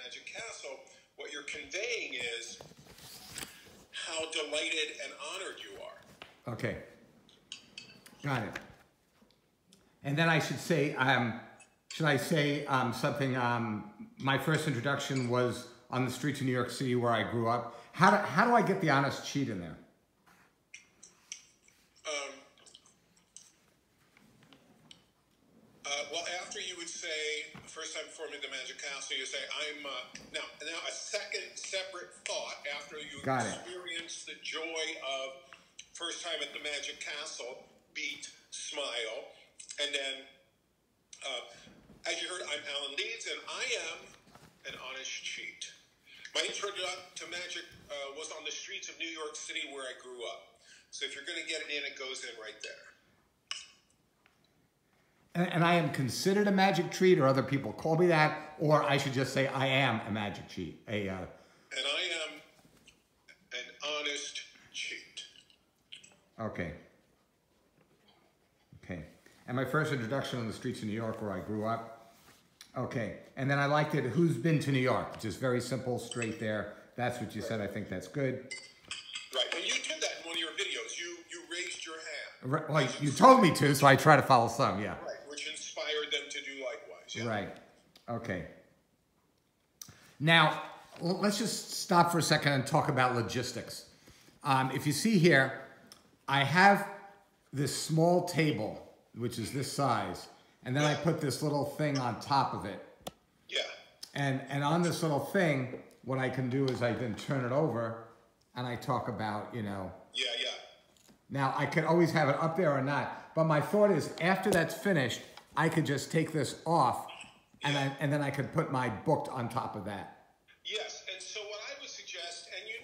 Magic Castle, what you're conveying is how delighted and honored you are. Okay. Got it. And then I should say, should I say something? My first introduction was on the streets of New York City where I grew up. How do I get the honest cheat in there? Well, after you would say, the first time performing the Magic Castle, you say, now a second separate thought after you experience the joy of first time at the Magic Castle, beat, smile, and then, as you heard, I'm Alan Leeds, and I am an honest cheat. My intro to magic was on the streets of New York City where I grew up. So if you're going to get it in, it goes in right there. And I am considered a magic treat, or other people call me that, or I should just say I am a magic cheat. And I am an honest cheat. Okay. Okay. And my first introduction on the streets of New York where I grew up. Okay. And then I liked it, who's been to New York? Just very simple, straight there. That's what you said. I think that's good. Right. And you did that in one of your videos. You raised your hand. Right. Well, you told me to, so I try to follow some, yeah. Right. Which inspired them to do likewise. Yeah. Right. Okay. Now, let's just stop for a second and talk about logistics. If you see here, I have this small table, which is this size, and then I put this little thing on top of it. Yeah. And on this little thing, what I can do is I can turn it over, and I talk about, you know. Yeah, yeah. Now, I could always have it up there or not, but my thought is after that's finished, I could just take this off, and then I could put my book on top of that. Yes, and so what I would suggest, and you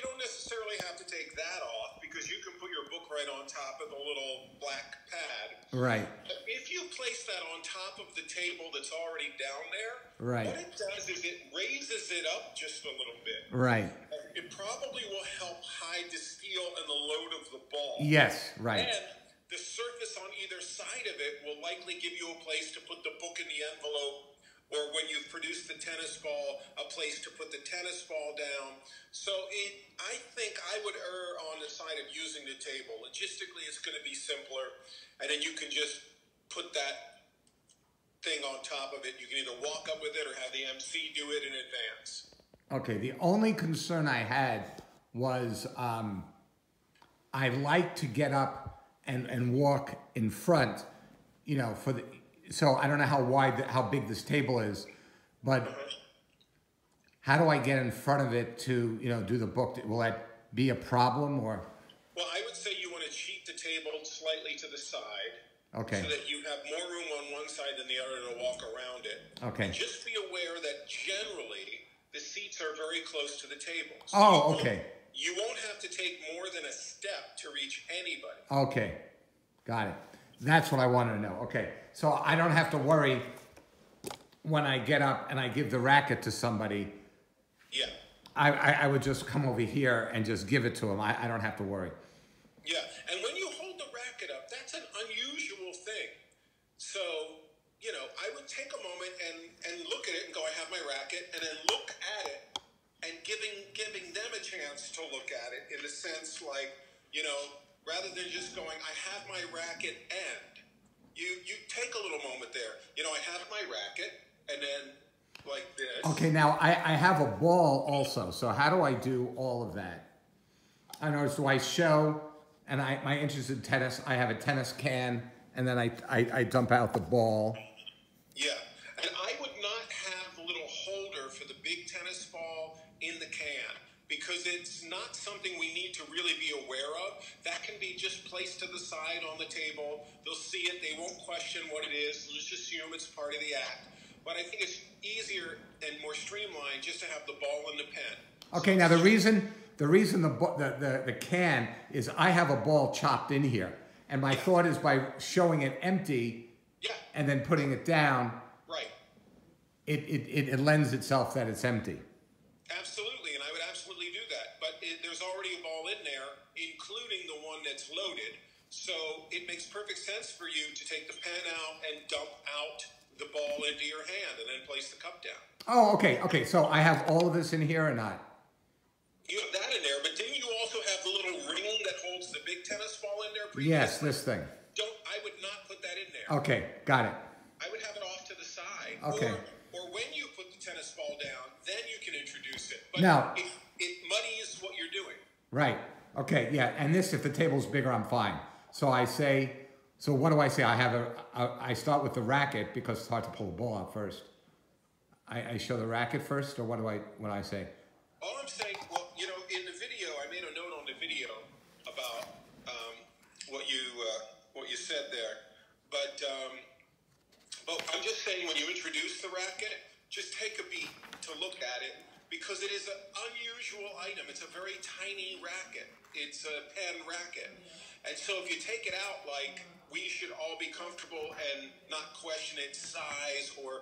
don't necessarily have to take that off, because you can put your book right on top of the little black pad. Right. But if you place that on top of the table that's already down there, right, what it does is it raises it up just a little bit. Right. It probably will help hide the steel and the load of the ball. Yes, right. And the surface on either side of it will likely give you a place to put the book in the envelope, or when you've produced the tennis ball, a place to put the tennis ball down. So I think I would err on the side of using the table. Logistically, it's going to be simpler, and then you can just put that thing on top of it. You can either walk up with it or have the MC do it in advance. Okay, the only concern I had was I like to get up and walk in front, you know, so I don't know how big this table is, but how do I get in front of it to, you know, do the book? Will that be a problem, or? Well, I would say you want to cheat the table slightly to the side. Okay. So that you have more room on one side than the other to walk around it. Okay. And just be aware that generally the seats are very close to the table. So okay. You won't have to take more than a step to reach anybody. Okay. Got it. That's what I wanted to know. Okay. So I don't have to worry when I get up and I give the racket to somebody. Yeah. I would just come over here and just give it to him. I don't have to worry. Yeah. And when you hold the racket up, that's an unusual thing. So, you know, I would take a moment and look at it and go, I have my racket, and then look at it and giving them a chance to look at it in the sense like, you know, rather than just going, I have my racket, and you take a little moment there. You know, I have my racket, and then like this. Okay, now I have a ball also. So how do I do all of that? I know, do I show, and my interest in tennis, I have a tennis can, and then I dump out the ball. Yeah, and I would not have the little holder for the big tennis ball in the can, because it's not something we need to really be aware of. That can be just placed to the side on the table. They'll see it. They won't question what it is. They'll just assume it's part of the act. But I think it's easier and more streamlined just to have the ball and the pen. Okay, now the reason the can is I have a ball chopped in here. And my thought is by showing it empty and then putting it down, right, it lends itself that it's empty. Absolutely, and I would absolutely do that. But there's already a ball in there, including the one that's loaded. So it makes perfect sense for you to take the pen out and dump out the ball into your hand and then place the cup down. Oh, okay, okay. So I have all of this in here or not? You have that in there, but didn't you also have the little ring that holds the big tennis ball in there? Yes, this thing. I would not put that in there. Okay, got it. I would have it off to the side. Okay. Or when you put the tennis ball down, then you can introduce it. But now, it muddies what you're doing. Right. Okay, yeah. And this, if the table's bigger, I'm fine. So I say, so what do I say? I start with the racket because it's hard to pull the ball out first. I show the racket first, or what do I say? All I'm saying, well, you know, in the video, I made a note on the video about what you said there. But I'm just saying, when you introduce the racket, just take a beat to look at it, because it is an unusual item. It's a very tiny racket. It's a pen racket. And so if you take it out, like, we should all be comfortable and not question its size or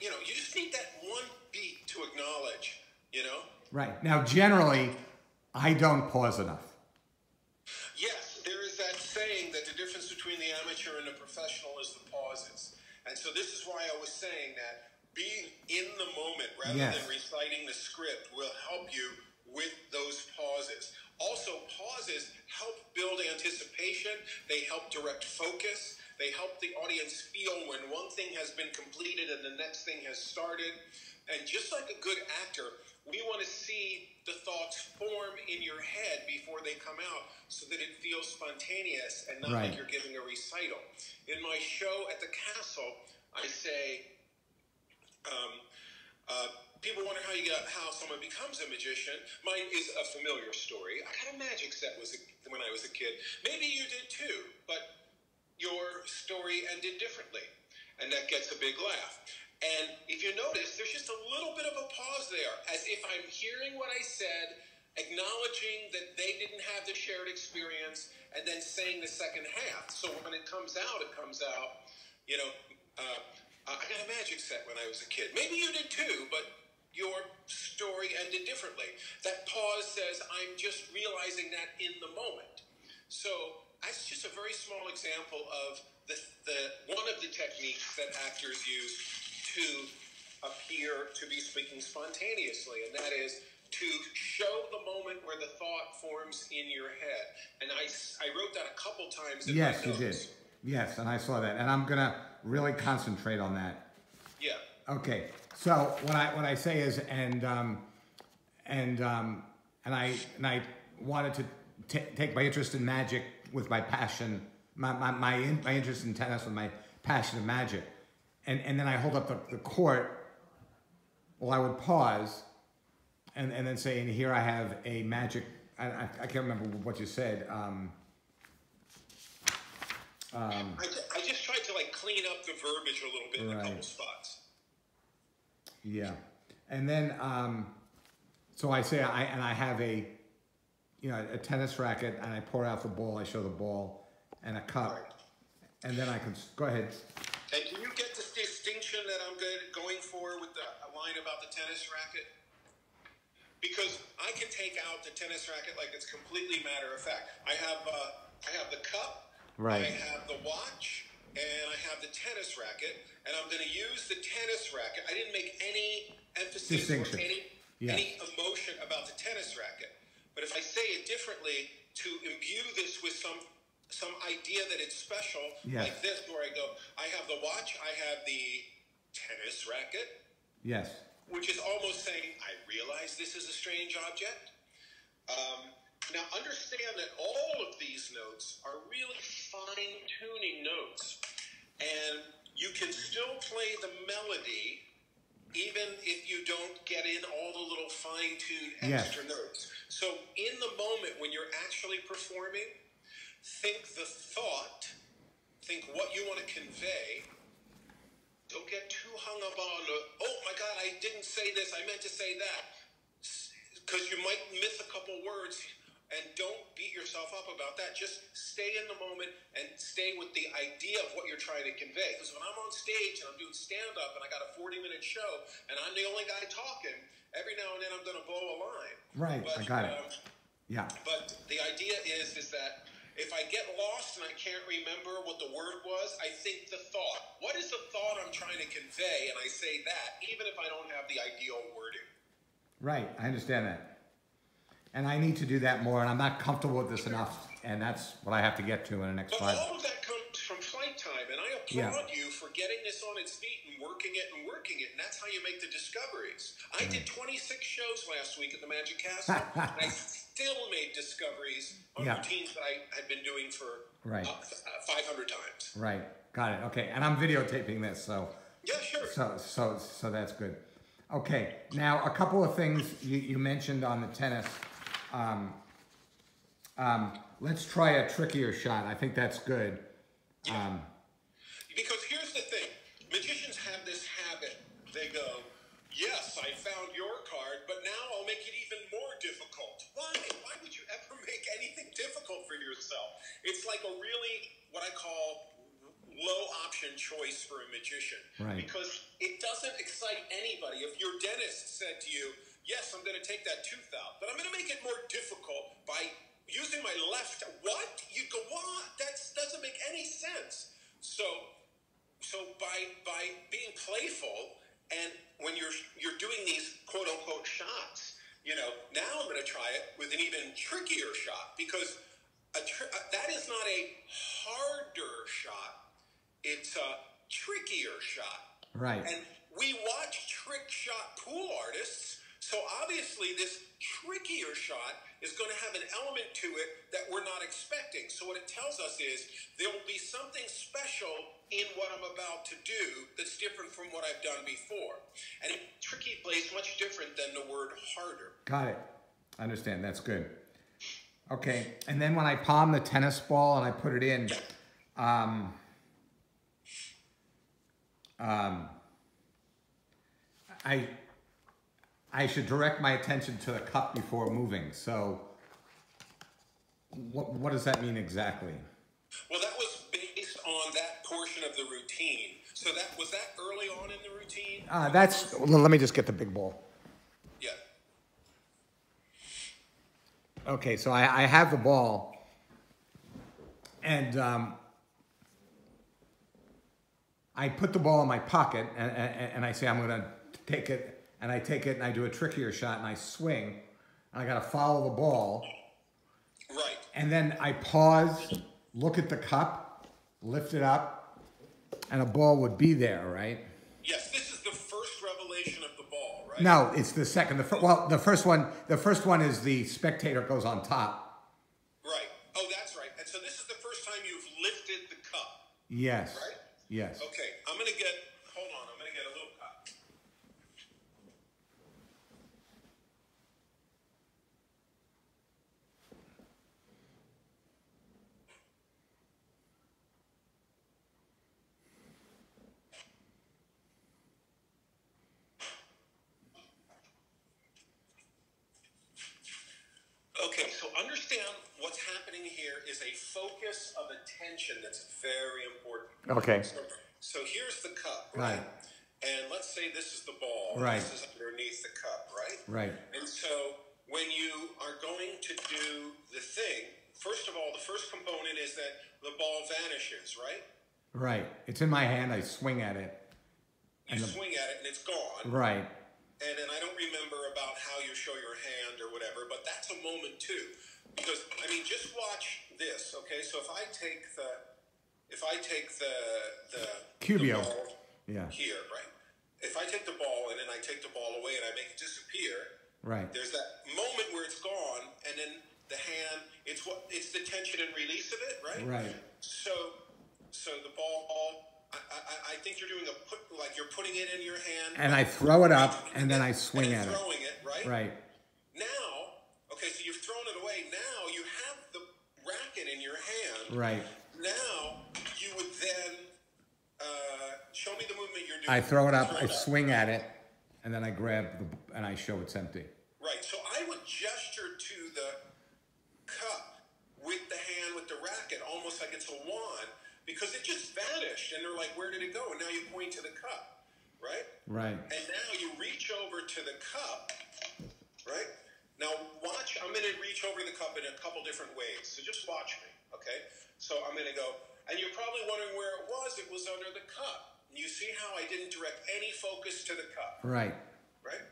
you know, you just need that one beat to acknowledge, you know? Right. Now, generally, I don't pause enough. Yes, there is that saying that the difference between the amateur and the professional is the pauses. And so this is why I was saying that being in the moment rather than reciting the script will help you with those pauses. Also, pauses help build anticipation. They help direct focus. They help the audience feel when one thing has been completed and the next thing has started. And just like a good actor, we want to see the thoughts form in your head before they come out so that it feels spontaneous and not like you're giving a recital. In my show at the Castle, I say, people wonder how someone becomes a magician. Mine is a familiar story. I had a magic set when I was a kid. Maybe you did too, but your story ended differently, and that gets a big laugh. And if you notice, there's just a little bit of a pause there, as if I'm hearing what I said, acknowledging that they didn't have the shared experience, and then saying the second half. So when it comes out, you know, I got a magic set when I was a kid. Maybe you did too, but your story ended differently. That pause says, I'm just realizing that in the moment. So that's just a very small example of one of the techniques that actors use to appear to be speaking spontaneously, and that is to show the moment where the thought forms in your head. And I wrote that a couple times in my notes. Yes, you did. Yes, and I saw that, and I'm gonna really concentrate on that. Yeah. Okay. So what I say is, and I wanted to take my interest in magic with my passion, my interest in tennis with my passion of magic, and then I hold up the court. Well, I would pause, and then say, and here I have a magic. I can't remember what you said. I just tried to like clean up the verbiage a little bit in a couple spots. Yeah, and then so I say I have a tennis racket, and I pour out the ball. I show the ball and a cup, and then I can go ahead. And can you get this distinction that I'm going for with the line about the tennis racket? Because I can take out the tennis racket like it's completely matter of fact. I have the cup, I have the watch, and I have the tennis racket, and I'm going to use the tennis racket. I didn't make any emphasis or any emotion about the tennis racket. But if I say it differently to imbue this with some idea that it's special, like this, where I go, I have the watch, I have the tennis racket. Yes. Which is almost saying, I realize this is a strange object. Now, understand that all of these notes are really fine-tuning notes. And you can still play the melody even if you don't get in all the little fine-tuned extra notes. So in the moment when you're actually performing, think the thought, think what you want to convey. Don't get too hung up on, oh my God, I didn't say this, I meant to say that. Because you might miss a couple words, and don't beat yourself up about that. Just stay in the moment and stay with the idea of what you're trying to convey. Because when I'm on stage and I'm doing stand-up and I got a 40-minute show and I'm the only guy talking, every now and then I'm going to blow a line. Right, I got it. Yeah. But the idea is that If I get lost and I can't remember what the word was, I think the thought. What is the thought I'm trying to convey? And I say that, even if I don't have the ideal wording. Right, I understand that. And I need to do that more, and I'm not comfortable with this enough, and that's what I have to get to in the next 5. But all of that comes from flight time, and I applaud you for getting this on its feet and working it, and that's how you make the discoveries. I did 26 shows last week at the Magic Castle, and I still made discoveries on routines that I had been doing for 500 times. Right, got it. Okay, and I'm videotaping this, so yeah, sure. So that's good. Okay, now a couple of things you mentioned on the tennis. Let's try a trickier shot. I think that's good. Yeah. Because here's the thing. Magicians have this habit. They go, yes, I found your card, but now I'll make it even more difficult. Why? Why would you ever make anything difficult for yourself? It's like a really, what I call, low option choice for a magician. Right. Because it doesn't excite anybody. If your dentist said to you, yes, I'm going to take that tooth out, but I'm going to make it more difficult by using my left. What? You go, what? That doesn't make any sense. So by being playful, and when you're doing these quote unquote shots, now I'm going to try it with an even trickier shot, because that is not a harder shot. It's a trickier shot. Right. And we watch trick shot pool artists. So obviously this trickier shot is going to have an element to it that we're not expecting. So what it tells us is there will be something special in what I'm about to do that's different from what I've done before. And tricky plays much different than the word harder. Got it. I understand. That's good. Okay. And then when I palm the tennis ball and I put it in, I should direct my attention to the cup before moving. So what does that mean exactly? Well, that was based on that portion of the routine. So was that early on in the routine? Let me just get the big ball. Yeah. Okay, so I have the ball, and I put the ball in my pocket, and I say I'm going to take it. And I take it and I do a trickier shot and I swing. And I got to follow the ball. Right. And then I pause, look at the cup, lift it up, and a ball would be there, right? Yes, this is the first revelation of the ball, right? No, it's the second. The first one is the spectator goes on top. Right. Oh, that's right. And so this is the first time you've lifted the cup. Yes. Right? Yes. Okay, I'm going to get a little cup. Okay, so understand what's happening here is a focus of attention that's very important. Okay. So here's the cup, right? And let's say this is the ball. Right. This is underneath the cup, right? Right. And so when you are going to do the thing, first of all, the first component is that the ball vanishes, right? Right. It's in my hand. I swing at it. You swing at it and it's gone. Right. And then I don't remember about how you show your hand or whatever, but that's a moment too. Because, I mean, just watch this, okay? So if I take the Cubio. the ball yeah. here, right? If I take the ball and then I take the ball away and I make it disappear, right? There's that moment where it's gone, and then the hand, it's the tension and release of it, right? Right. So the ball, I think you're doing like you're putting it in your hand. And I throw it up, and then I swing at it. Throwing it, right? Right. Now, okay, so you've thrown it away. Now you have the racket in your hand. Right. Now you would then show me the movement you're doing. I throw it up, I swing at it, and then I grab and I show it's empty. Right. So I would gesture to the cup with the hand with the racket, almost like it's a wand, because it just vanished, and they're like, "Where did it go?" And now you point to the cup, right? Right. And now you reach over to the cup, right? Now watch. I'm going to reach over the cup in a couple different ways. So just watch me, Okay, so I'm going to go, and you're probably wondering where it was. It was under the cup. You see how I didn't direct any focus to the cup? Right. Right?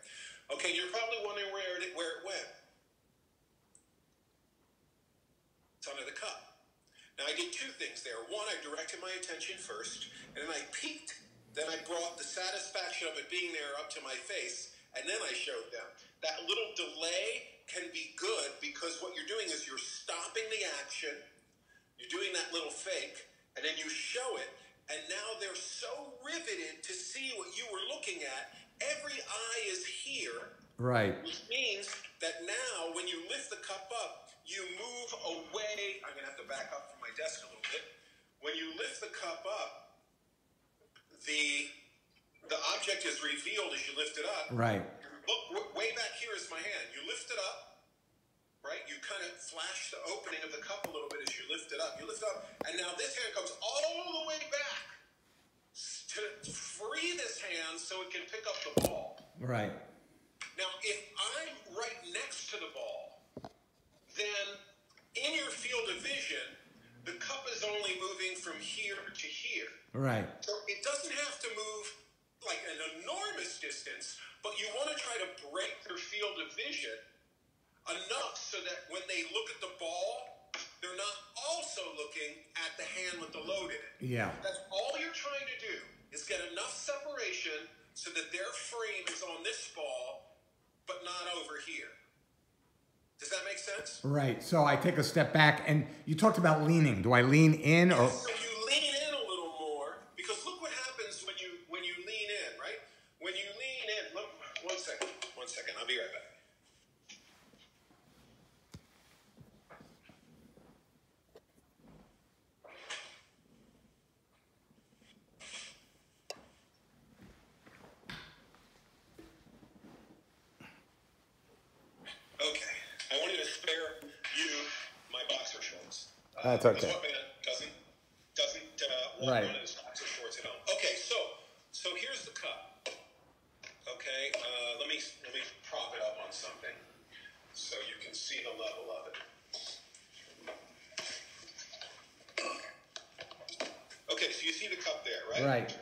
Okay, you're probably wondering where it went. It's under the cup. Now, I did two things there. One, I directed my attention first, and then I peeked. Then I brought the satisfaction of it being there up to my face, and then I showed them. That little delay can be good because what you're doing is you're stopping the action, you're doing that little fake, and then you show it, and now they're so riveted to see what you were looking at. Every eye is here. Right. Which means that now when you lift the cup up, you move away. I'm going to have to back up from my desk a little bit. When you lift the cup up, the object is revealed as you lift it up. Right. Look, way back here is my hand. You lift it up, right? You kind of flash the opening of the cup a little bit as you lift it up. You lift it up, and now this hand comes all the way back to free this hand so it can pick up the ball. Right. Now, if I'm right next to the ball, then in your field of vision, the cup is only moving from here to here. Right. So it doesn't have to move like an enormous distance, but you want to try to break their field of vision enough so that when they look at the ball, they're not also looking at the hand with the load in it. Yeah. That's all you're trying to do is get enough separation so that their frame is on this ball, but not over here. Does that make sense? Right. So I take a step back, and you talked about leaning. Do I lean in or? So you lean in a little more, because look what happens when you lean in, right? When you lean in, look, one second, I'll be right back. Okay, I wanted to spare you my boxer shorts. That's okay. This man doesn't walk Right. around in his boxer shorts at home. Okay, so here's the cup. Okay, let me prop it up on something so you can see the level of it. Okay, so you see the cup there, right? Right.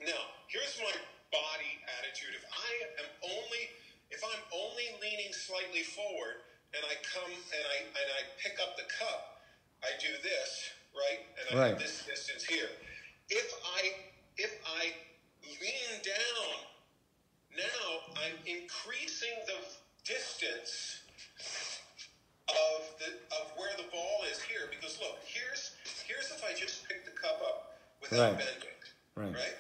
Now, here's my body attitude. If I'm only leaning slightly forward and I come and I pick up the cup, I do this, right? And I have this distance here. If I lean down, now I'm increasing the distance of where the ball is here, because look, here's if I just pick the cup up without bending. Right?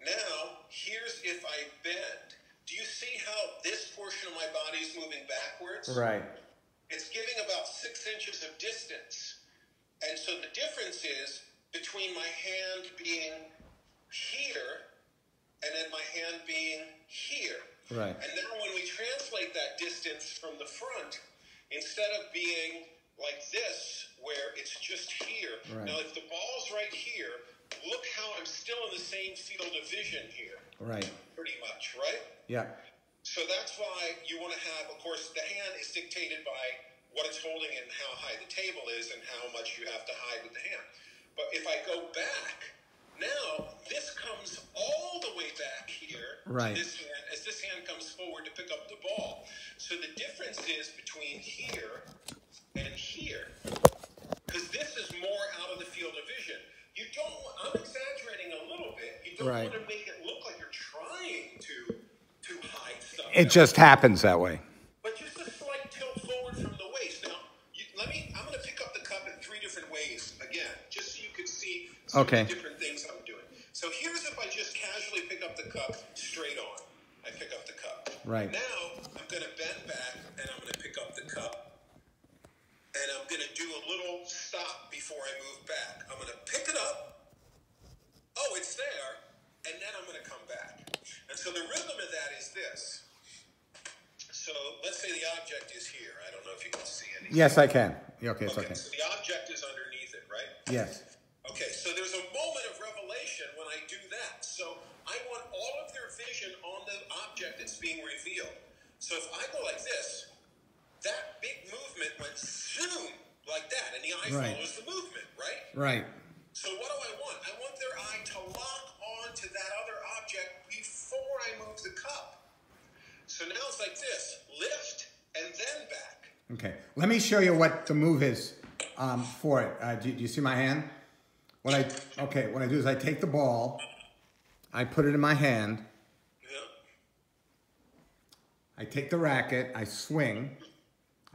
Now, here's if I bend. Do you see how this portion of my body is moving backwards? Right. It's giving about 6 inches of distance. And so the difference is between my hand being here and then my hand being here. Right. And now when we translate that distance from the front, instead of being like this, where it's just here. Right. Now, if the ball's right here, look how I'm still in the same field of vision here. Right. Pretty much, right? Yeah. So that's why you want to have, of course, the hand is dictated by what it's holding and how high the table is and how much you have to hide with the hand. But if I go back, now this comes all the way back here Right. to this hand, as this hand comes forward to pick up the ball. So the difference is between here and here, because this is more out of the field of vision. You don't. I'm exaggerating a little bit. You don't want to make it look like you're trying to hide stuff. It just happens that way. But just a slight tilt forward from the waist. Now, I'm going to pick up the cup in 3 different ways again, just so you can see some of the different things I'm doing. So here's if I just casually pick up the cup straight on. I pick up the cup. Right. Now I'm going to bend back and I'm going to pick up the cup. And I'm going to do a little stop before I move back. I'm going to pick it up. Oh, it's there. And then I'm going to come back. And so the rhythm of that is this. So let's say the object is here. I don't know if you can see anything. Yes, I can. Yeah, okay, it's okay. So the object is underneath it, right? Yes. Okay, so there's a moment of revelation when I do that. So I want all of their vision on the object that's being revealed. So if I go like this, that big movement went zoom, like that, and the eye follows the movement, right? Right. So what do I want? I want their eye to lock onto that other object before I move the cup. So now it's like this, lift and then back. Okay, let me show you what the move is for it. Do you see my hand? What I do is I take the ball, I put it in my hand, I take the racket, I swing,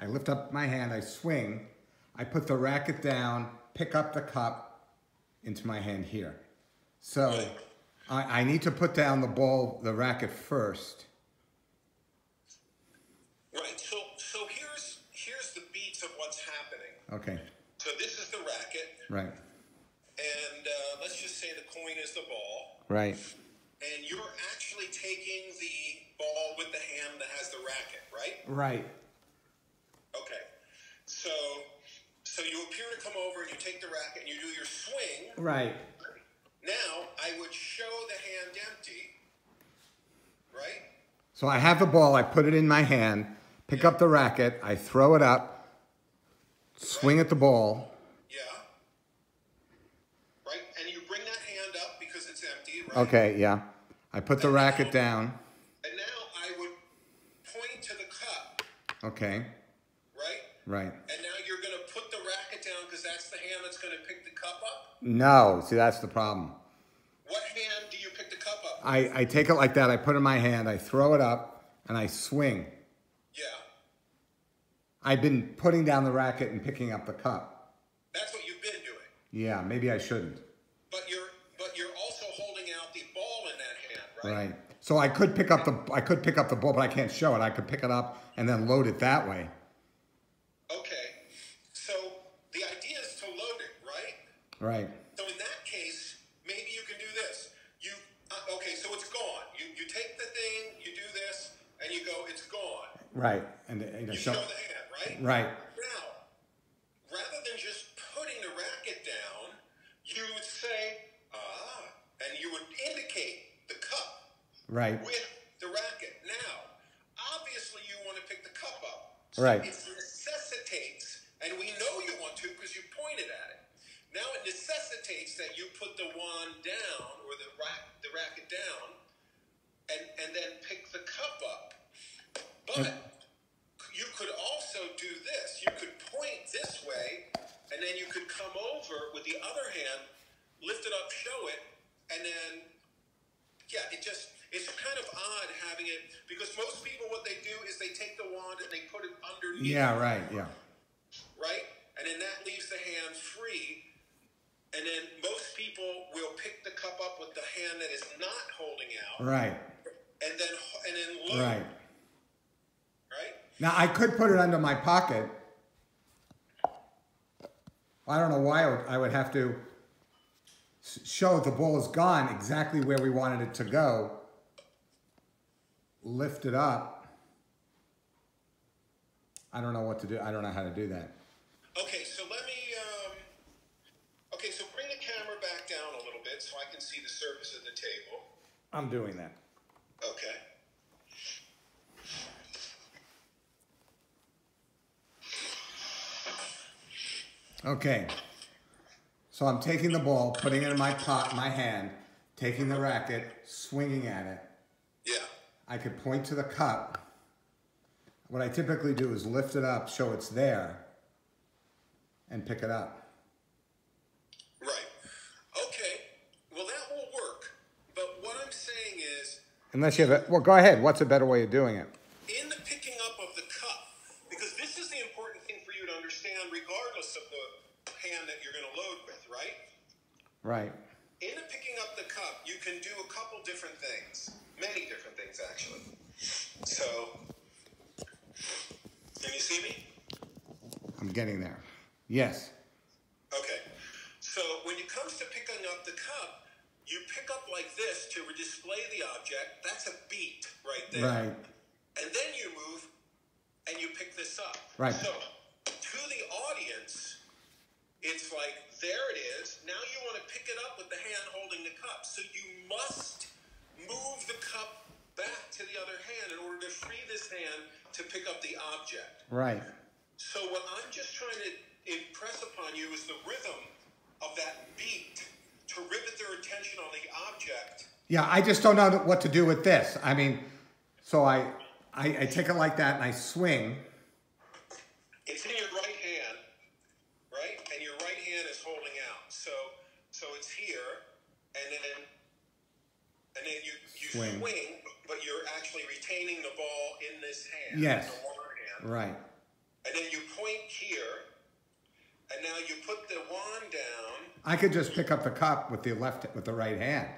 I lift up my hand, I swing, I put the racket down, pick up the cup into my hand here. So I need to put down the racket first. Right, so here's the beats of what's happening. Okay. So this is the racket. Right. And let's just say the coin is the ball. Right. And you're actually taking the ball with the hand that has the racket, right? Right. Okay. So you appear to come over and you take the racket and you do your swing. Right. Now I would show the hand empty, right? So I have the ball, I put it in my hand, pick up the racket, I throw it up, swing at the ball. Yeah. Right? And you bring that hand up because it's empty, right? Okay, yeah. I put the racket down. And now I would point to the cup. Okay. Right? Right. And now you're going to put the racket down because that's the hand that's going to pick the cup up? No, see, that's the problem. What hand do you pick the cup up? I take it like that, I put it in my hand, I throw it up, and I swing. Yeah. I've been putting down the racket and picking up the cup. That's what you've been doing. Yeah, maybe I shouldn't. But you're also holding out the ball in that hand, right? Right. So I could pick up the ball, but I can't show it. I could pick it up and then load it that way. Okay. So the idea is to load it, right? Right. So in that case, maybe you can do this. Okay, so it's gone. You take the thing, you do this, and you go, it's gone. Right. And you show the hand, right? Right. Now, rather than just putting the racket down, you would say, and you would indicate the cup. Right. With the racket. Now, obviously you want to pick the cup up. So right. It necessitates, and we know you want to because you pointed at it. Now it necessitates that you put the wand down or the racket down and then pick the cup up. But you could also do this. You could point this way, and then you could come over with the other hand, lift it up, show it, and then, yeah, it's kind of odd having it, because most people, what they do is they take the wand and they put it underneath. Yeah, right, yeah. Right? And then that leaves the hand free. And then most people will pick the cup up with the hand that is not holding out. Right. And then load. Right. Right? Now, I could put it under my pocket. I don't know why I would have to show the ball is gone exactly where we wanted it to go. Lift it up. I don't know what to do. I don't know how to do that. Okay, so let me, so bring the camera back down a little bit so I can see the surface of the table. I'm doing that. Okay. Okay. So I'm taking the ball, putting it in my hand, taking the racket, swinging at it. Yeah. I could point to the cup. What I typically do is lift it up, show it's there, and pick it up. Right. Okay. Well, that will work. But what I'm saying is... Unless you have well, go ahead. What's a better way of doing it? In the picking up of the cup, because this is the important thing for you to understand regardless of the hand that you're going to load with, right? Right. In the picking up the cup, you can do a couple different things. Many different things, actually. So, can you see me? I'm getting there. Yes. Okay. So, when it comes to picking up the cup, you pick up like this to display the object. That's a beat right there. Right. And then you move and you pick this up. Right. So, to the audience, it's like, there it is. Now you want to pick it up with the hand holding the cup. So you must move the cup back to the other hand in order to free this hand to pick up the object. Right. So what I'm just trying to impress upon you is the rhythm of that beat to rivet their attention on the object. Yeah, I just don't know what to do with this. I mean, so I take it like that and I swing. It's in your right hand, right? And your right hand is holding out. So it's here, and then you swing, but you're actually retaining the ball in this hand. Yes. The wand hand. Right. And then you point here, and now you put the wand down. I could just pick up the cup with the right hand,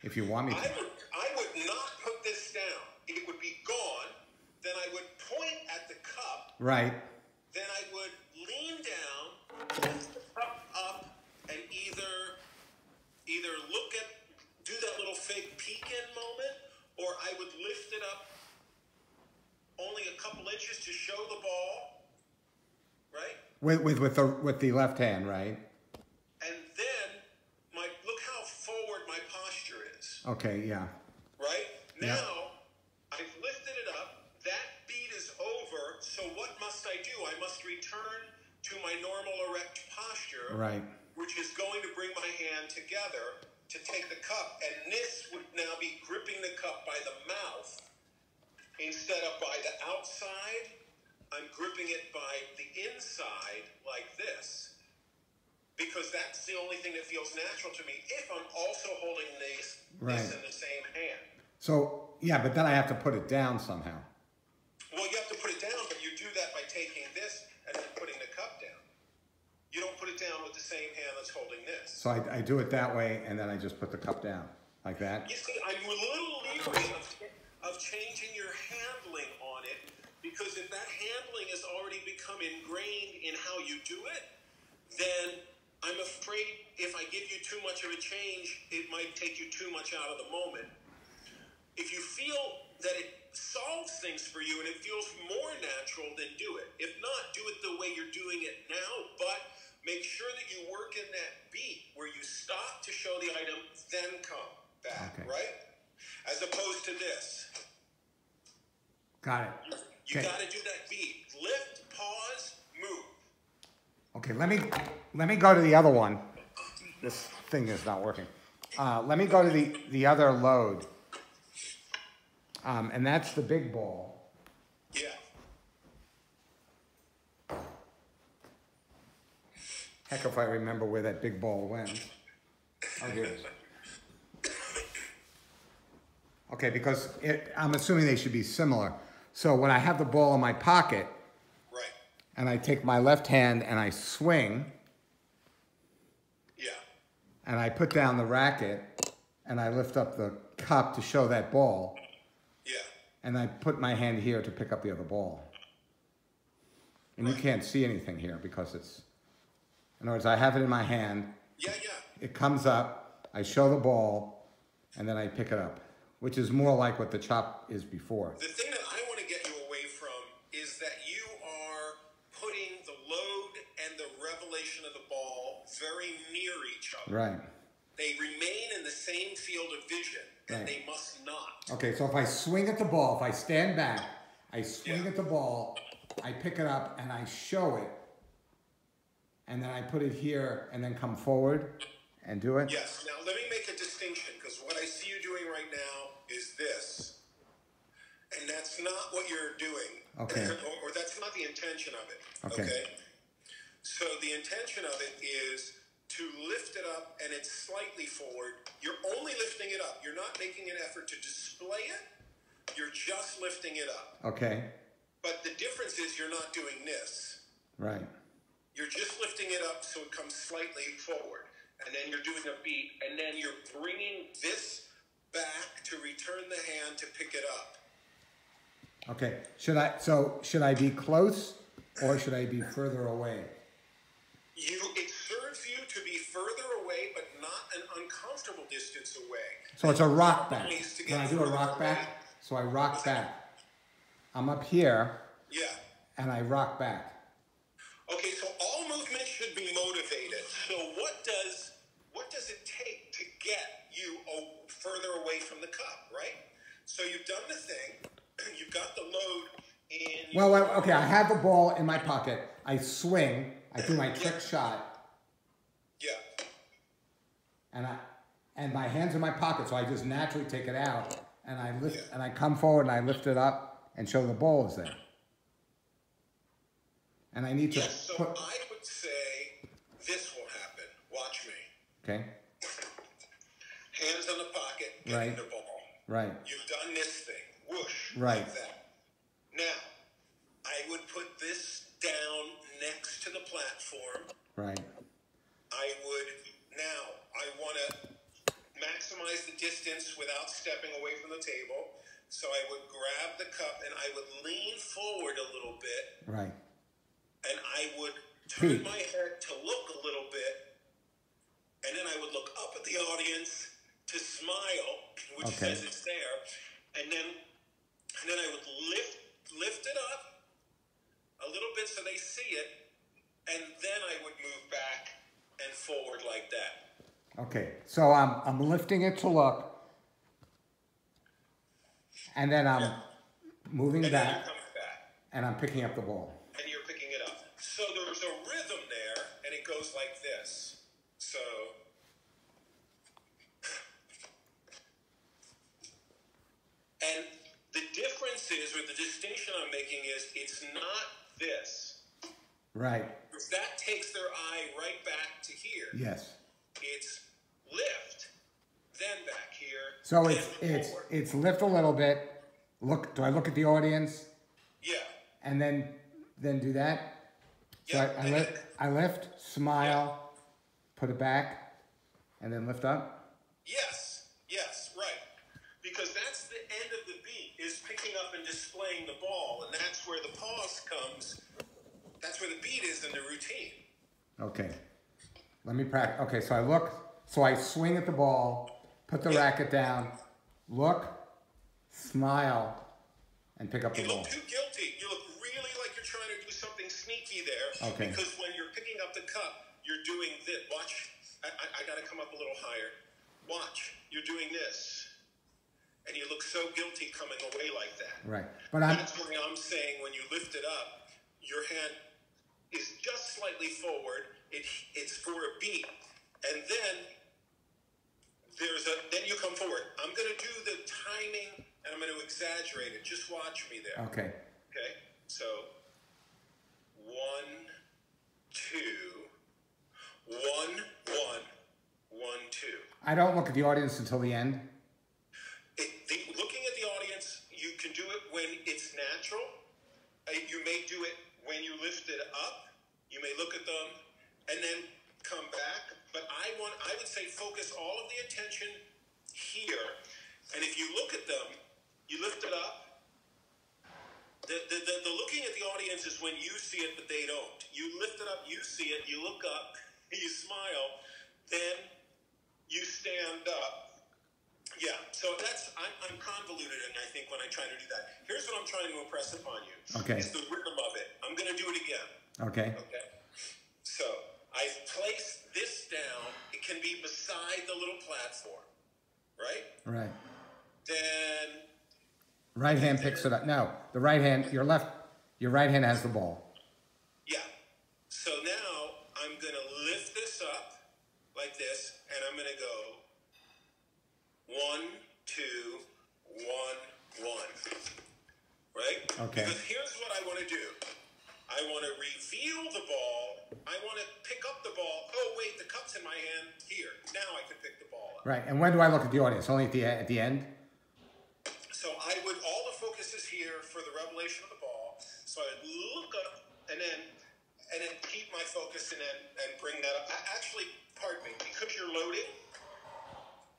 if you want me to. I would not put this down. It would be gone. Then I would point at the cup. Right. Then I would lean down, lift the cup up, and either do that little fake peek-in moment, or I would lift it up only a couple inches to show the ball, right? With the left hand, right? And then look how forward my posture is. Okay, yeah. Right? Yeah. Now, I've lifted it up. That beat is over. So what must I do? I must return to my normal erect posture. Right. Which is going to bring my hand together to take the cup. And this would now be gripping the cup by the mouth instead of by the outside. I'm gripping it by the inside like this. Because that's the only thing that feels natural to me if I'm also holding this in the same hand. So, yeah, but then I have to put it down somehow. Well, you have to put it down, but you do that by taking this and then putting the cup down. You don't put it down with the same hand that's holding this. So I do it that way, and then I just put the cup down, like that? You see, I'm a little leery of changing your handling on it, because if that handling has already become ingrained in how you do it, then I'm afraid if I give you too much of a change, it might take you too much out of the moment. If you feel that it solves things for you and it feels more natural, then do it. If not, do it the way you're doing it now, but make sure that you work in that beat where you stop to show the item, then come back, right? As opposed to this. Got it. You got to do that beat. Lift, pause, move. Okay, let me go to the other one. This thing is not working. Let me go to the other load. And that's the big ball. Yeah. Heck if I remember where that big ball went. Oh, here it is. Okay, because I'm assuming they should be similar. So when I have the ball in my pocket, right, and I take my left hand and I swing, yeah, and I put down the racket, and I lift up the cup to show that ball, yeah, and I put my hand here to pick up the other ball. And you can't see anything here because it's, in other words, I have it in my hand. Yeah. It comes up, I show the ball, and then I pick it up, which is more like what the chop is before. The thing that I want to get you away from is that you are putting the load and the revelation of the ball very near each other. Right. They remain in the same field of vision, and they must not. Okay, so if I swing at the ball, if I stand back, I swing at the ball, I pick it up, and I show it, and then I put it here, and then come forward and do it? Yes. Now, let me make a distinction, because what I see you doing right now is this, and that's not what you're doing. Okay. Or that's not the intention of it. Okay. So the intention of it is to lift it up, and it's slightly forward. You're only lifting it up. You're not making an effort to display it. You're just lifting it up. Okay. But the difference is you're not doing this. Right. You're just lifting it up so it comes slightly forward. And then you're doing a beat, and then you're bringing this back to return the hand to pick it up. Okay. Should I be close or should I be further away? It serves you to be further away, but not an uncomfortable distance away. So it's a rock back. Can I do a rock back? So I rock back. I'm up here. Yeah. And I rock back. Okay, so all movement should be motivated. So what does it take to get you further away from the cup, right? So you've done the thing. You've got the load in. Well, okay, I have the ball in my pocket. I swing. I do my trick shot. Yeah. And my hand's in my pocket, so I just naturally take it out, and I lift, and I come forward and I lift it up and show the ball is there. And I need to so I would say this will happen. Watch me. Okay. Hands on the pocket, getting the ball. Right. You've done this thing. Whoosh. Right. Like that. Now, I would put this down next to the platform. Right. I want to maximize the distance without stepping away from the table. So I would grab the cup and I would lean forward a little bit. Right. And I would turn my head to look a little bit. And then I would look up at the audience to smile, which says it's there. And then I would lift it up a little bit so they see it. And then I would move back and forward like that. Okay, so I'm lifting it to look, and then I'm moving back, and I'm picking up the ball. And you're picking it up. So there's a rhythm there, and it goes like this. So, and the difference is, or the distinction I'm making is, it's not this. Right. Because that takes their eye right back to here. Yes. It's lift, then back here. So it's lift a little bit. Look. Do I look at the audience? Yeah. And then do that. So Yeah. I lift, smile, put it back, and then lift up. Yes, right. Because that's the end of the beat, is picking up and displaying the ball, and that's where the pause comes. That's where the beat is in the routine. Okay. Let me practice. Okay, so I look. So I swing at the ball, put the racket down, look, smile, and pick up the ball. You look too guilty. You look really like you're trying to do something sneaky there. Okay. Because when you're picking up the cup, you're doing this. Watch. I got to come up a little higher. Watch. You're doing this. And you look so guilty coming away like that. Right. But that's why I'm saying when you lift it up, your hand is just slightly forward. It's for a beat. And then then you come forward. I'm going to do the timing, and I'm going to exaggerate it. Just watch me there. Okay. Okay? So, 1, 2, 1, 1, 1, 2. I don't look at the audience until the end. Looking at the audience, you can do it when it's natural. You may do it when you lift it up. You may look at them and then come back. But I would say focus all of the attention here. And if you look at them, you lift it up. The looking at the audience is when you see it, but they don't. You lift it up, you see it, you look up, you smile, then you stand up. Yeah, so I'm convoluted, and I think when I try to do that. Here's what I'm trying to impress upon you. Okay. It's the rhythm of it. I'm going to do it again. Okay. Okay. So I've placed this down. It can be beside the little platform, right? Right. Then right hand picks it up. No, the right hand. Your right hand has the ball. Yeah. So now I'm going to lift this up like this, and I'm going to go 1, 2, 1, 1. Right? Okay. Because here's what I want to do. I want to reveal the ball. I want to pick up the ball. Oh, wait, the cup's in my hand. Here. Now I can pick the ball up. Right. And when do I look at the audience? Only at the end? So all the focus is here for the revelation of the ball. So I look up and then keep my focus and bring that up. Actually, pardon me, because you're loading,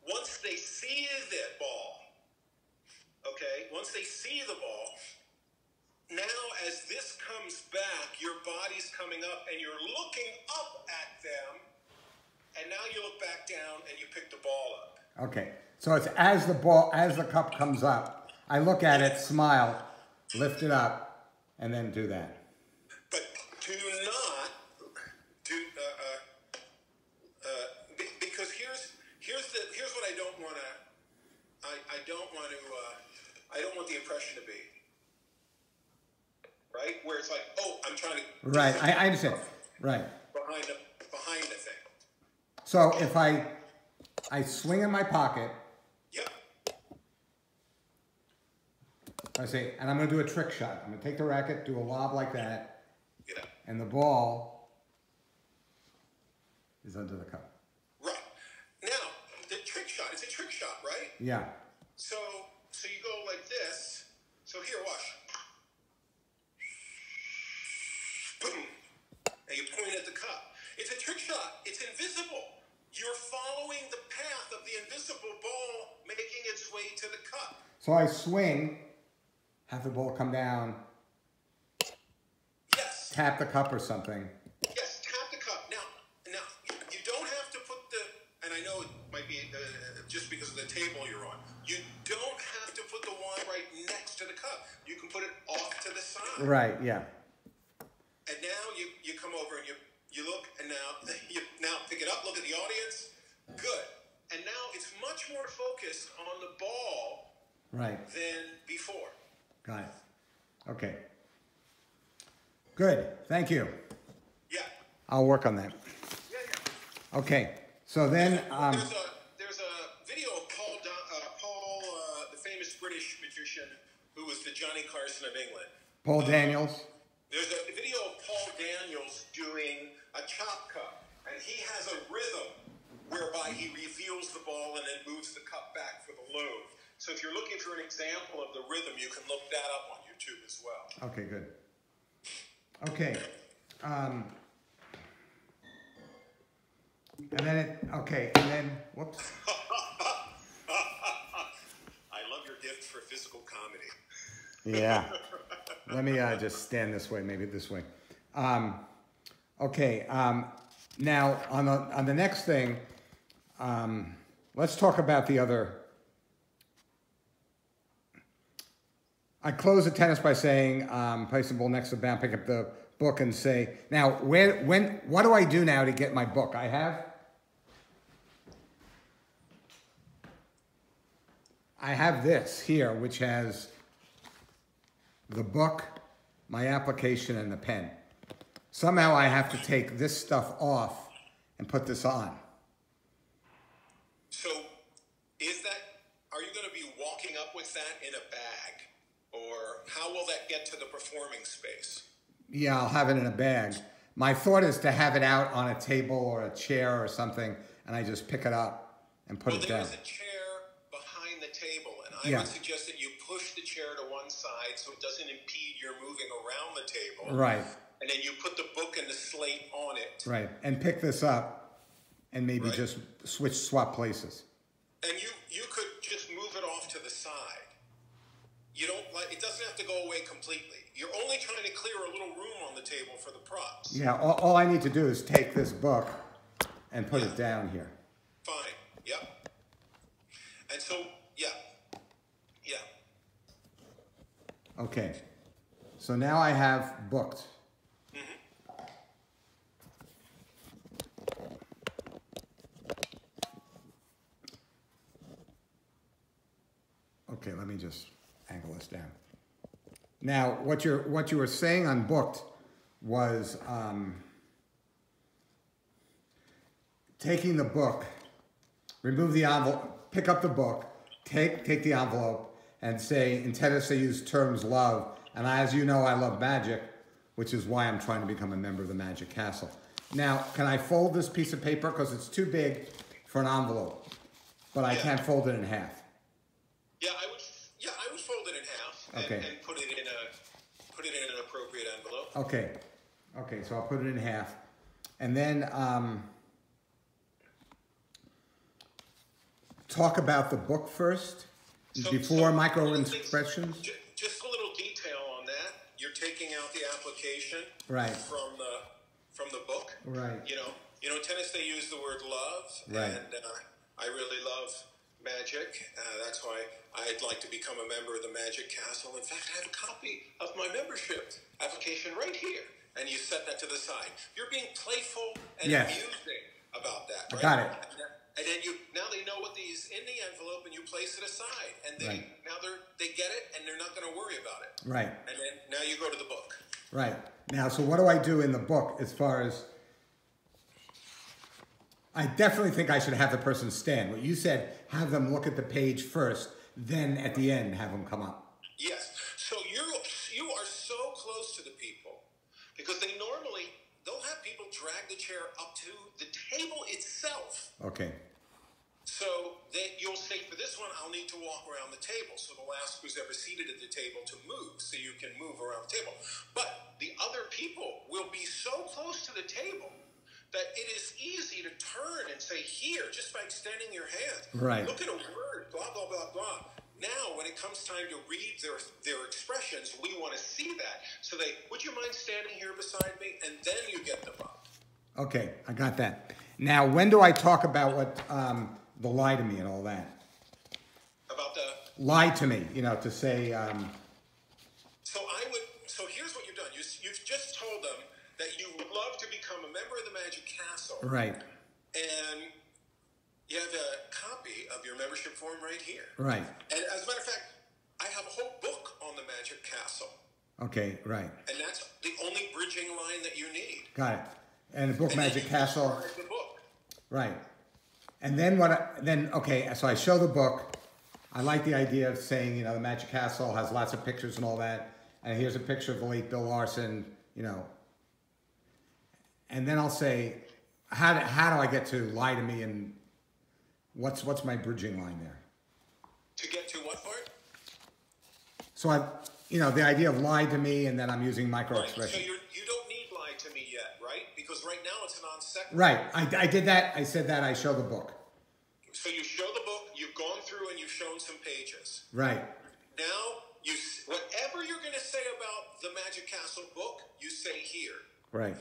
once they see that ball, okay, once they see the ball, now as this comes back, your body's coming up and you're looking up at them, and now you look back down and you pick the ball up. Okay. So it's as the cup comes up, I look at it, smile, lift it up, and then do that. But do not because here's what I don't want to. I don't want the impression to be right where it's like, oh, I'm trying to. Right. I understand. Right. behind the thing. So if I swing in my pocket, Yep. I say, and I'm going to do a trick shot. I'm going to take the racket, do a lob like that, Yeah. and the ball is under the cup. Right. Now, the trick shot, it's a trick shot, right? Yeah. So you go like this. So here, watch. Boom. And you point at the cup. It's a trick shot. It's invisible. You're following the path of the invisible ball making its way to the cup. So I swing, have the ball come down, Yes. tap the cup or something. Yes, tap the cup. Now, you don't have to put and I know it might be just because of the table you're on, you don't have to put the wand right next to the cup. You can put it off to the side. Right, yeah. And now you come over and you look, and now pick it up, look at the audience. Good. And now it's much more focused on the ball than before. Got it. Okay. Good. Thank you. Yeah. I'll work on that. Yeah. Okay. So then... There's a video of Paul, the famous British magician who was the Johnny Carson of England. Paul Daniels. There's a video of Paul Daniels doing a chop cup, and he has a rhythm whereby he reveals the ball and then moves the cup back for the load. So if you're looking for an example of the rhythm, you can look that up on YouTube as well. Okay, good. Okay. And then, whoops. I love your gift for physical comedy. Yeah. Let me just stand this way, maybe this way. Okay. Now, on the next thing, let's talk about the other. I close the tennis by saying, place the ball next to the bound, pick up the book and say, now, what do I do now to get my book? I have this here, which has the book, my application, and the pen. Somehow I have to take this stuff off and put this on. So, are you going to be walking up with that in a bag? Or how will that get to the performing space? Yeah, I'll have it in a bag. My thought is to have it out on a table or a chair or something, and I just pick it up and put it down. There's a chair behind the table, and I would suggest that you push the chair to one side so it doesn't impede your moving around the table. Right. And then you put the book and the slate on it. Right, and pick this up and maybe just swap places. And you could just move it off to the side. It doesn't have to go away completely. You're only trying to clear a little room on the table for the props. Yeah, all I need to do is take this book and put it down here. Fine, yep. And so, yeah. Okay, so now I have booked. Okay, let me just angle this down. Now, what you were saying on booked was taking the book, remove the envelope, pick up the book, take the envelope, and say, in tennis they use terms love, and as you know, I love magic, which is why I'm trying to become a member of the Magic Castle. Now, can I fold this piece of paper because it's too big for an envelope, but I can't fold it in half? Yeah, I would fold it in half and put it in an appropriate envelope. Okay, so I'll put it in half. And then talk about the book first, before micro expressions. Just a little detail on that. You're taking out the application from the book. Right. You know, in tennis they use the word love, and I really love magic. That's why I'd like to become a member of the Magic Castle. In fact, I have a copy of my membership application right here. And you set that to the side. You're being playful and amusing about that, right? I got it. And then now they know what these in the envelope, and you place it aside. And now they get it, and they're not going to worry about it. Right. And then now you go to the book. Right. Now, so what do I do in the book as far as... I definitely think I should have the person stand. What you said, have them look at the page first, then at the end have them come up. Yes. So you are so close to the people because they'll have people drag the chair up to the table itself. Okay. So that you'll say, for this one, I'll need to walk around the table. So they'll ask who's ever seated at the table to move so you can move around the table. But the other people will be so close to the table that it is easy to turn and say, here, just by extending your hand. Right. Look at a word, blah, blah, blah, blah. Now, when it comes time to read their expressions, we want to see that. So would you mind standing here beside me? And then you get them up. Okay, I got that. Now, when do I talk about what the lie to me and all that? About the... Lie to me, to say... So here's what you've done. You've just told them that you would love to become a member of the Magic Castle. Right. And you have a copy of your membership form right here. Right. And as a matter of fact, I have a whole book on the Magic Castle. Okay, right. And that's the only bridging line that you need. Got it. And the book Magic Castle. The book. Right. And then okay, so I show the book. I like the idea of saying, the Magic Castle has lots of pictures and all that. And here's a picture of the late Bill Larson, And then I'll say, how do I get to lie to me, and what's my bridging line there? To get to what part? So the idea of lie to me, and then I'm using micro-expression. Right. So you don't need lie to me yet, right? Because right now it's a non sequitur. Right. I did that. I said that. I show the book. So you show the book. You've gone through and you've shown some pages. Right. Now whatever you're going to say about the Magic Castle book, you say here. Right.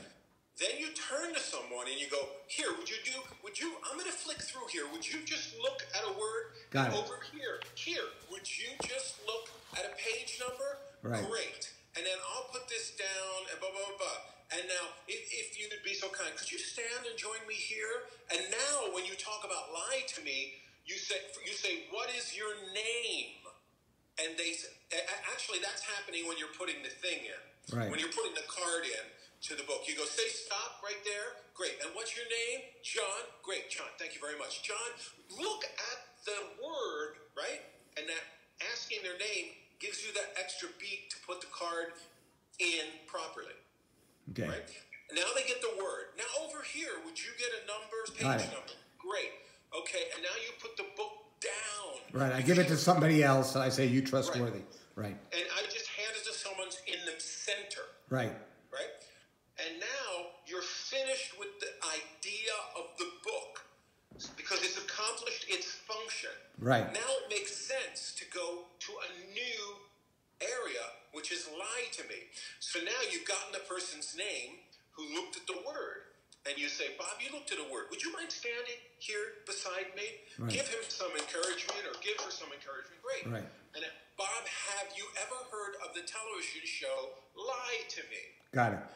Then you turn to someone and you go, here, I'm going to flick through here. Would you just look at a word? Got it. Over here, would you just look at a page number? Right. Great. And then I'll put this down and blah, blah, blah. And now, if you would be so kind, could you stand and join me here? And now, when you talk about lie to me, you say, what is your name? And they say, actually, that's happening when you're putting the thing in. Right. When you're putting the card in to the book. You go, say stop right there. Great. And what's your name? John. Great, John. Thank you very much. John, look at the word, right? And that asking their name gives you that extra beat to put the card in properly. Okay. Right? Now they get the word. Now over here, would you get a page number? Great. Okay. And now you put the book down. Right. I give it to somebody else, and I say, you trustworthy. Right. And I just hand it to someone in the center. Right. Right? And now you're finished with the idea of the book because it's accomplished its function. Right. Now it makes sense to go to a new area, which is lie to me. So now you've gotten the person's name who looked at the word. And you say, Bob, you looked at a word. Would you mind standing here beside me? Right. Give him some encouragement or give her some encouragement. Great. Right. And Bob, have you ever heard of the television show Lie to Me? Got it.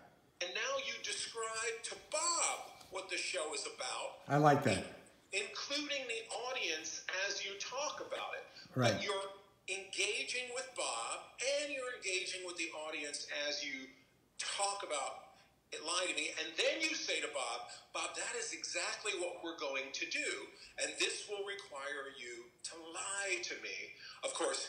And now you describe to Bob what the show is about. I like that. Including the audience as you talk about it. Right. But you're engaging with Bob and you're engaging with the audience as you talk about it, lie to me, and then you say to Bob, that is exactly what we're going to do, and this will require you to lie to me. Of course,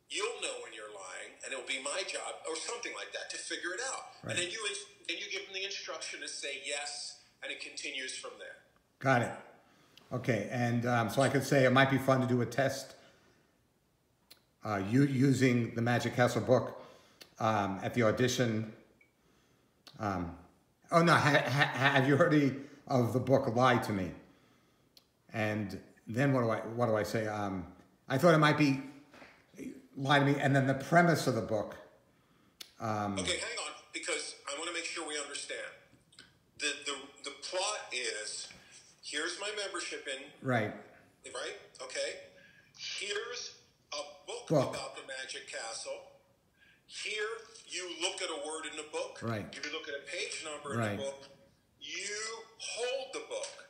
you'll know when you're lying, and it'll be my job, or something like that, to figure it out. Right. And then you give them the instruction to say yes, and it continues from there. Got it. Okay, and so I could say it might be fun to do a test using the Magic Castle book at the audition. Oh no! Have you heard of the book "Lie to Me"? And then what do I say? I thought it might be "Lie to Me," and then the premise of the book. Okay, hang on, because I want to make sure we understand. The plot is: here's my membership in. Right. Right. Okay. Here's a book about the Magic Castle. Here, you look at a word in the book. Right. You look at a page number right. in the book. You hold the book.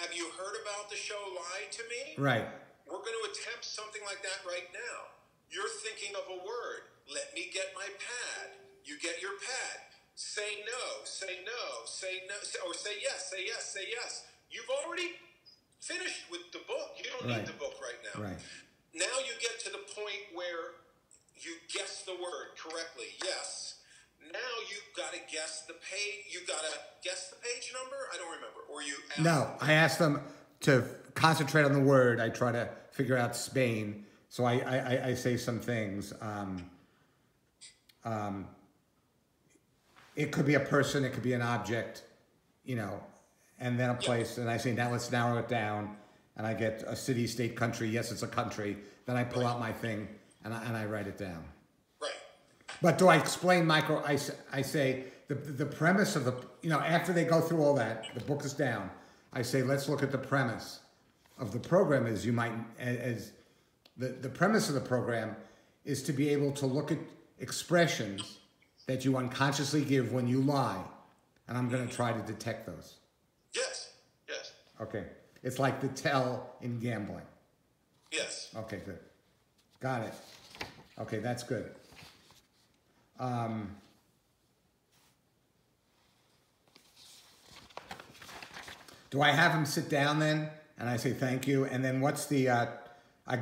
Have you heard about the show Lie to Me? Right. We're going to attempt something like that right now. You're thinking of a word. Let me get my pad. You get your pad. Say no, say no, say no, or say yes, say yes, say yes. You've already finished with the book. You don't need the book right now. Right. Now you get to the point where you guess the word correctly. Yes. Now you've got to guess the page. You got to guess the page number. I don't remember. Or you? I asked them to concentrate on the word. I try to figure out Spain. So I say some things. It could be a person. It could be an object. You know, and then a place. And I say, now let's narrow it down. And I get a city, state, country. Yes, it's a country. Then I pull out my thing and I write it down. Right. But do I explain I say the premise of the, you know, after they go through all that, the book is down. I say, let's look at the premise of the program as the premise of the program is to be able to look at expressions that you unconsciously give when you lie. And I'm going to try to detect those. Yes. Yes. Okay. It's like the tell in gambling. Yes. Okay, good. Got it. Okay, that's good. Do I have him sit down then? And I say thank you. And then what's the, I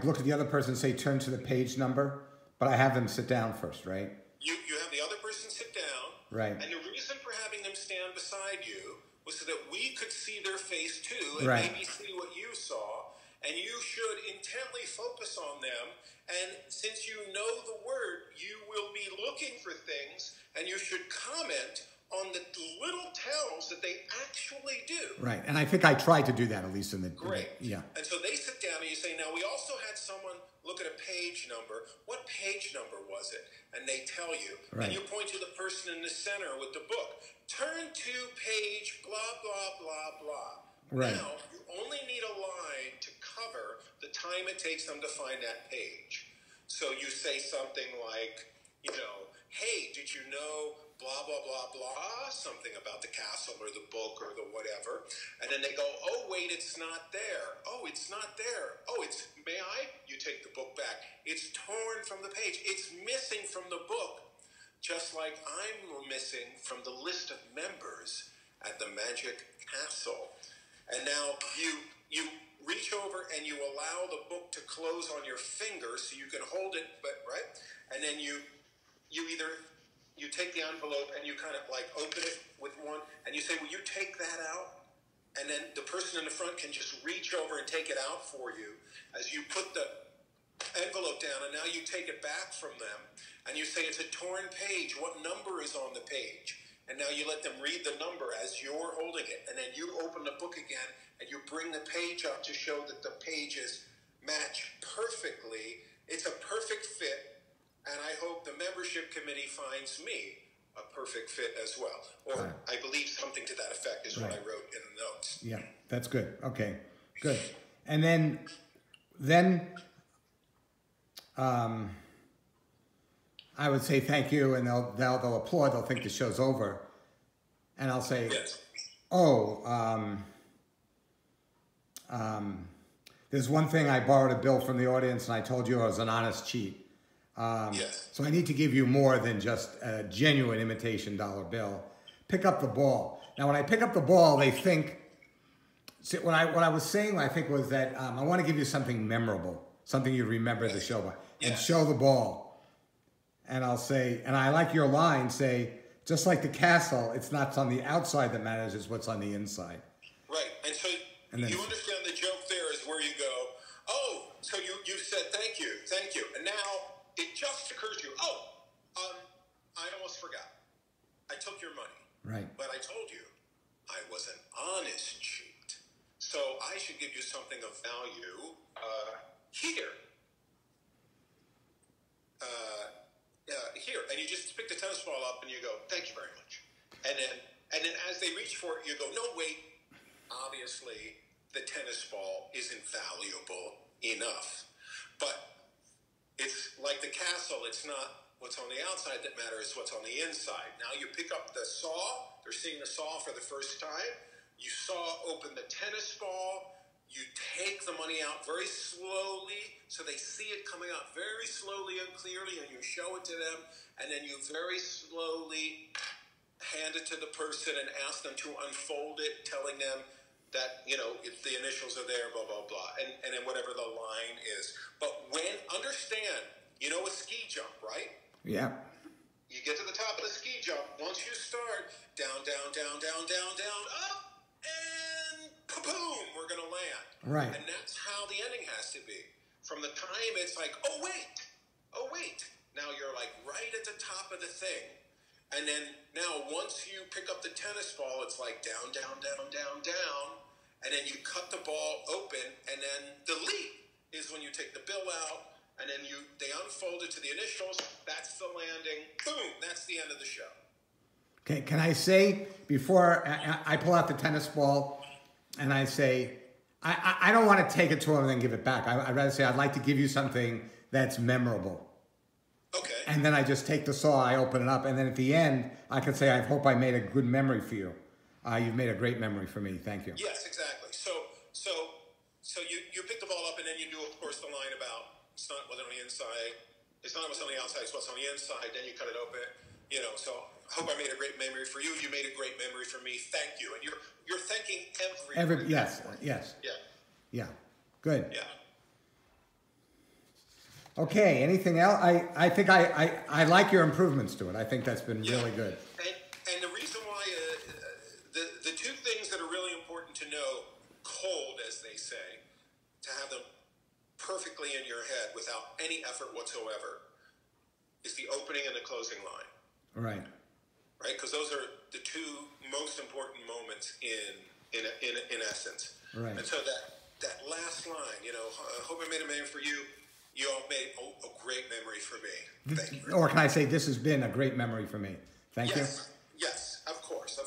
look at the other person and say turn to the page number, but I have them sit down first, right? You have the other person sit down. Right. And the reason for having them stand beside you was so that we could see their face too and right. maybe see what you saw. And you should intently focus on them. And since you know the word, you will be looking for things, and you should comment on the little tells that they actually do. Right. And I think I tried to do that, at least in the... Great. Yeah. And so they sit down and you say, now we also had someone look at a page number. What page number was it? And they tell you. Right. And you point to the person in the center with the book. Turn to page blah, blah, blah, blah. Right. Now, you only need a line to cover the time it takes them to find that page. So you say something like, you know, hey, did you know blah, blah, blah, blah, something about the castle or the book or the whatever. And then they go, oh, wait, it's not there. Oh, it's not there. Oh, it's, may I? You take the book back. It's torn from the page. It's missing from the book. Just like I'm missing from the list of members at the Magic Castle. And now you reach over and you allow the book to close on your finger so you can hold it, but right? And then you take the envelope and you kind of like open it with one and you say, will you take that out? And then the person in the front can just reach over and take it out for you as you put the envelope down, and now you take it back from them and you say, it's a torn page. What number is on the page? And now you let them read the number as you're holding it. And then you open the book again and you bring the page up to show that the pages match perfectly. It's a perfect fit. And I hope the membership committee finds me a perfect fit as well. Or right. I believe something to that effect is right. what I wrote in the notes. Yeah, that's good. Okay, good. And then I would say thank you, and they'll applaud. They'll think the show's over, and I'll say, yes. "Oh, there's one thing. I borrowed a bill from the audience, and I told you I was an honest cheat. Yes. So I need to give you more than just a genuine imitation dollar bill. Pick up the ball. Now, when I pick up the ball, they think. See, what I was saying, I think, was that I want to give you something memorable, something you remember the show by, and show the ball. And I'll say, and I like your line, say, just like the castle, it's not on the outside that matters, it's what's on the inside. Right. And so you understand the joke there is where you go, oh, so you said thank you. And now it just occurs to you, I almost forgot. I took your money. Right. But I told you I was an honest cheat. So I should give you something of value here. Here, and you just pick the tennis ball up and you go, thank you very much. And then as they reach for it, you go, no, wait. Obviously, the tennis ball isn't valuable enough. But it's like the castle. It's not what's on the outside that matters, what's on the inside. Now you pick up the saw. They're seeing the saw for the first time. You saw open the tennis ball. you take the money out very slowly so they see it coming out very slowly and clearly, and you show it to them, and then you very slowly hand it to the person and ask them to unfold it, telling them that, you know, if the initials are there, blah, blah, blah, and then whatever the line is. But understand, you know, a ski jump, right? Yeah. You get to the top of the ski jump. Once you start, down, down, down, down, down, down, up, and kaboom, we're going to land. Right. And that's how the ending has to be. From the time it's like, oh, wait. Now you're like right at the top of the thing. And then now once you pick up the tennis ball, it's like down, down, down, down, down. And then you cut the ball open, and then the leap is when you take the bill out. And then they unfold it to the initials. That's the landing. Boom. That's the end of the show. Okay. Can I say, before I pull out the tennis ball and I say, I don't want to take it to him and then give it back. I'd rather say, I'd like to give you something that's memorable. Okay. And then I just take the saw, I open it up, and then at the end, I can say, I hope I made a good memory for you. You've made a great memory for me. Thank you. Yes, exactly. So you pick the ball up, and then you do, of course, the line about, it's not what's on the inside. It's not what's on the outside. It's what's on the inside. Then you cut it open. You know. So I hope I made a great memory for you. You made a great memory for me. Thank you. And you're thanking every. Yes. Yeah. Good. Yeah. Okay. Anything else? I think I like your improvements to it. I think that's been really good. And the reason why the two things that are really important to know, cold as they say, to have them perfectly in your head without any effort whatsoever, is the opening and the closing line. Right. Because those are the two most important moments in essence. Right. And so that last line, you know, I hope I made a memory for you. You all made a great memory for me. Thank you. Or can I say, this has been a great memory for me. Thank you. Yes, of course.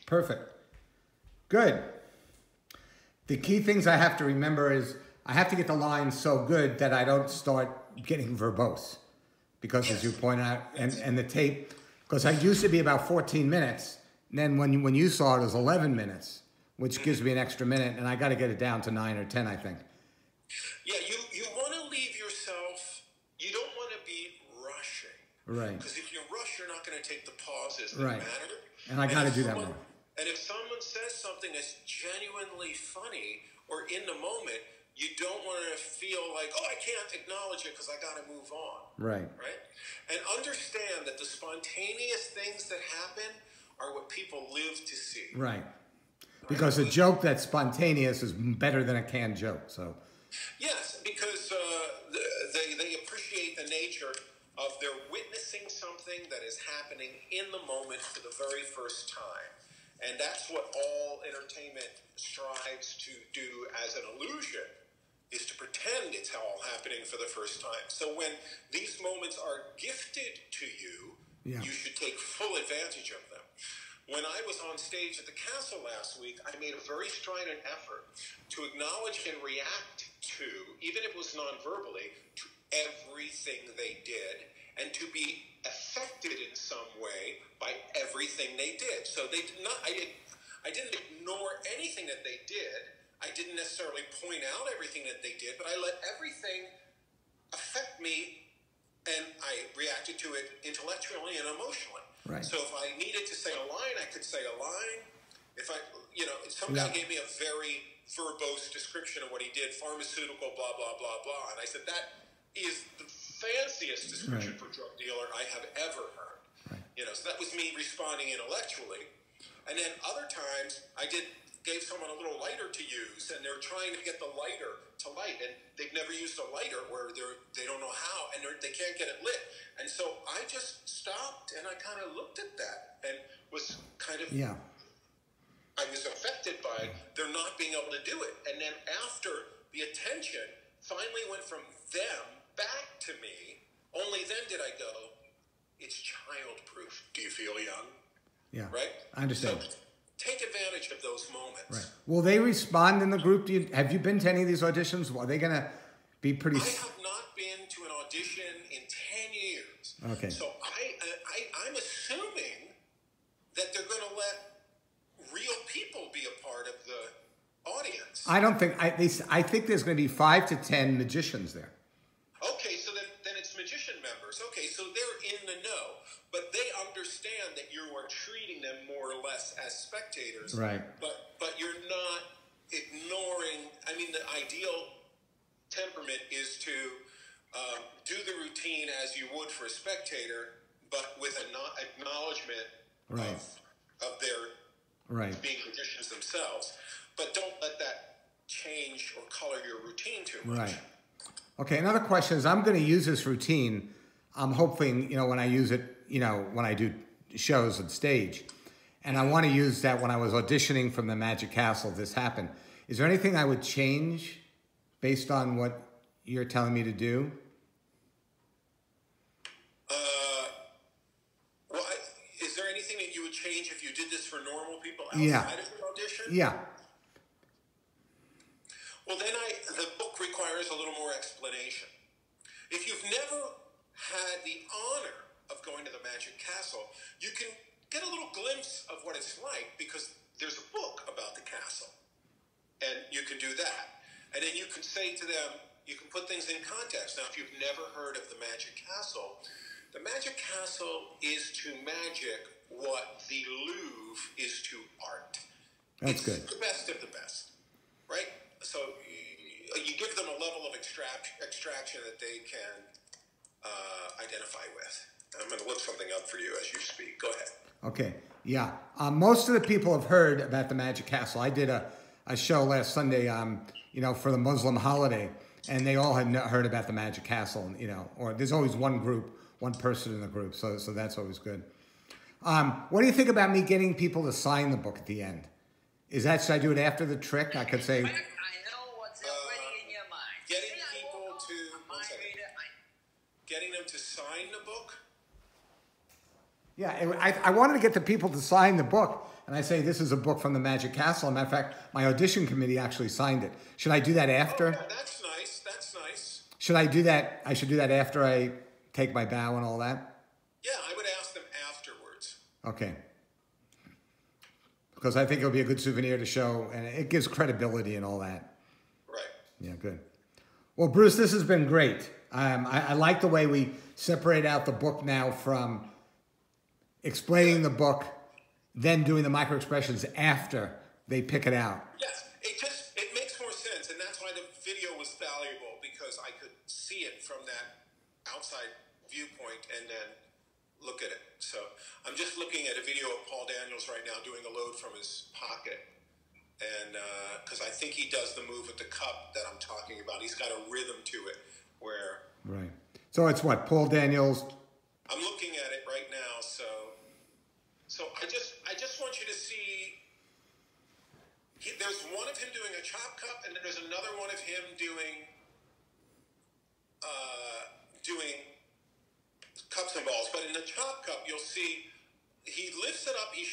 Perfect. Good. The key things I have to remember is I have to get the line so good that I don't start getting verbose. Because as you point out, and the tape, because I used to be about 14 minutes. And then when you saw it, it was 11 minutes, which gives me an extra minute. And I got to get it down to 9 or 10, I think. Yeah, you want to leave yourself, you don't want to be rushing. Right. Because if you rush, you're not going to take the pauses that matter. And I got to do that more. And if someone says something that's genuinely funny or in the moment, you don't want to feel like, oh, I can't acknowledge it because I got to move on. Right. And understand that the spontaneous things that happen are what people live to see. Right. Because a joke that's spontaneous is better than a canned joke. So. Yes, because they appreciate the nature of their witnessing something that is happening in the moment for the very first time. And that's what all entertainment strives to do as an illusion, is to pretend it's all happening for the first time. So when these moments are gifted to you, you should take full advantage of them. When I was on stage at the Castle last week, I made a very strident effort to acknowledge and react to, even if it was non-verbally, to everything they did, and to be affected in some way by everything they did. So they did not. I didn't ignore anything that they did. I didn't necessarily point out everything that they did, but I let everything affect me, and I reacted to it intellectually and emotionally. Right. So if I needed to say a line, I could say a line. If some guy gave me a very verbose description of what he did, pharmaceutical, blah, blah, blah, blah. And I said, that is the fanciest description for drug dealer I have ever heard. Right. So that was me responding intellectually. And then other times I gave someone a little lighter to use, and they're trying to get the lighter to light, and they've never used a lighter where they don't know how, and they can't get it lit. And so I just stopped, and I kind of looked at that and was kind of I was affected by their not being able to do it. And then after, the attention finally went from them back to me. Only then did I go, it's childproof. Do you feel young? Yeah. Right? I understand. So take advantage of those moments. Right. Will they respond in the group? Have you been to any of these auditions? Are they going to be pretty... I have not been to an audition in 10 years. Okay. So I'm assuming that they're going to let real people be a part of the audience. I don't think, I think there's going to be 5 to 10 magicians there. Okay, so then it's magician members. Okay, so they're in the know, but they understand that you are treating them more or less as spectators. Right. But you're not ignoring. I mean, the ideal temperament is to do the routine as you would for a spectator, but with an acknowledgement right. of their right. being magicians themselves. But don't let that change or color your routine too much. Right. Okay, another question is, I'm going to use this routine. I'm hoping, when I use it, when I do shows on stage. And I want to use that when I was auditioning from the Magic Castle, this happened. Is there anything I would change based on what you're telling me to do? Well, is there anything that you would change if you did this for normal people outside of an audition? Yeah. Well, then the book requires a little more explanation. If you've never had the honor of going to the Magic Castle, you can get a little glimpse of what it's like because there's a book about the castle. And you can do that. And then you can say to them, you can put things in context. Now, if you've never heard of the Magic Castle is to magic what the Louvre is to art. That's good. It's the best of the best, right? So you give them a level of extraction that they can identify with. I'm going to look something up for you as you speak. Go ahead. Okay. Yeah. Most of the people have heard about the Magic Castle. I did a show last Sunday, for the Muslim holiday, and they all had heard about the Magic Castle, or there's always one person in the group. So that's always good. What do you think about me getting people to sign the book at the end? Should I do it after the trick? I could say... Getting them to sign the book? Yeah, I wanted to get the people to sign the book, and I say this is a book from the Magic Castle. As a matter of fact, my audition committee actually signed it. Should I do that after? Oh, yeah, that's nice. That's nice. Should I do that? I should do that after I take my bow and all that? Yeah, I would ask them afterwards. Okay. Because I think it'll be a good souvenir to show, and it gives credibility and all that. Right. Yeah, good. Well, Bruce, this has been great. I like the way we separate out the book now from explaining the book, then doing the micro expressions after they pick it out. Yes, it makes more sense, and that's why the video was valuable, because I could see it from that outside viewpoint and then look at it. So I'm just looking at a video of Paul Daniels right now doing a load from his pocket, and because I think he does the move with the cup that I'm talking about. He's got a rhythm to it where... Right. So it's what, Paul Daniels... I'm looking at it right now, so I just want you to see. There's one of him doing a chop cup, and then there's another one of him doing cups and balls. But in the chop cup, you'll see he lifts it up. He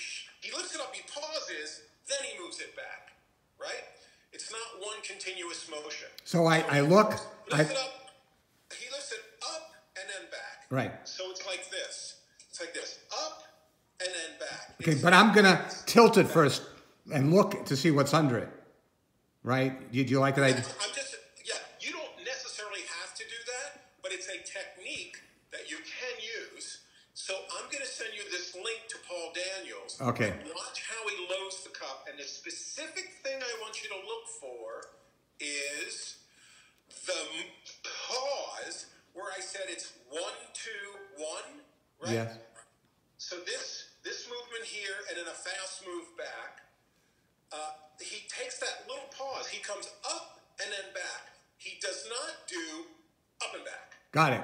lifts it up. He pauses, then he moves it back. Right? It's not one continuous motion. So I look. He lifts it up and then back. Right. So it's like this. It's like this. Up and then back. Okay, but I'm going to tilt it first and look to see what's under it. Right? Do you like that idea? You don't necessarily have to do that, but it's a technique that you can use. So I'm going to send you this link to Paul Daniels. Okay. Watch how he loads the cup. And the specific thing I want you to look for is the pause where I said it's 1, 2, 1, right? Yes. So this movement here and then a fast move back, he takes that little pause. He comes up and then back. He does not do up and back. Got it.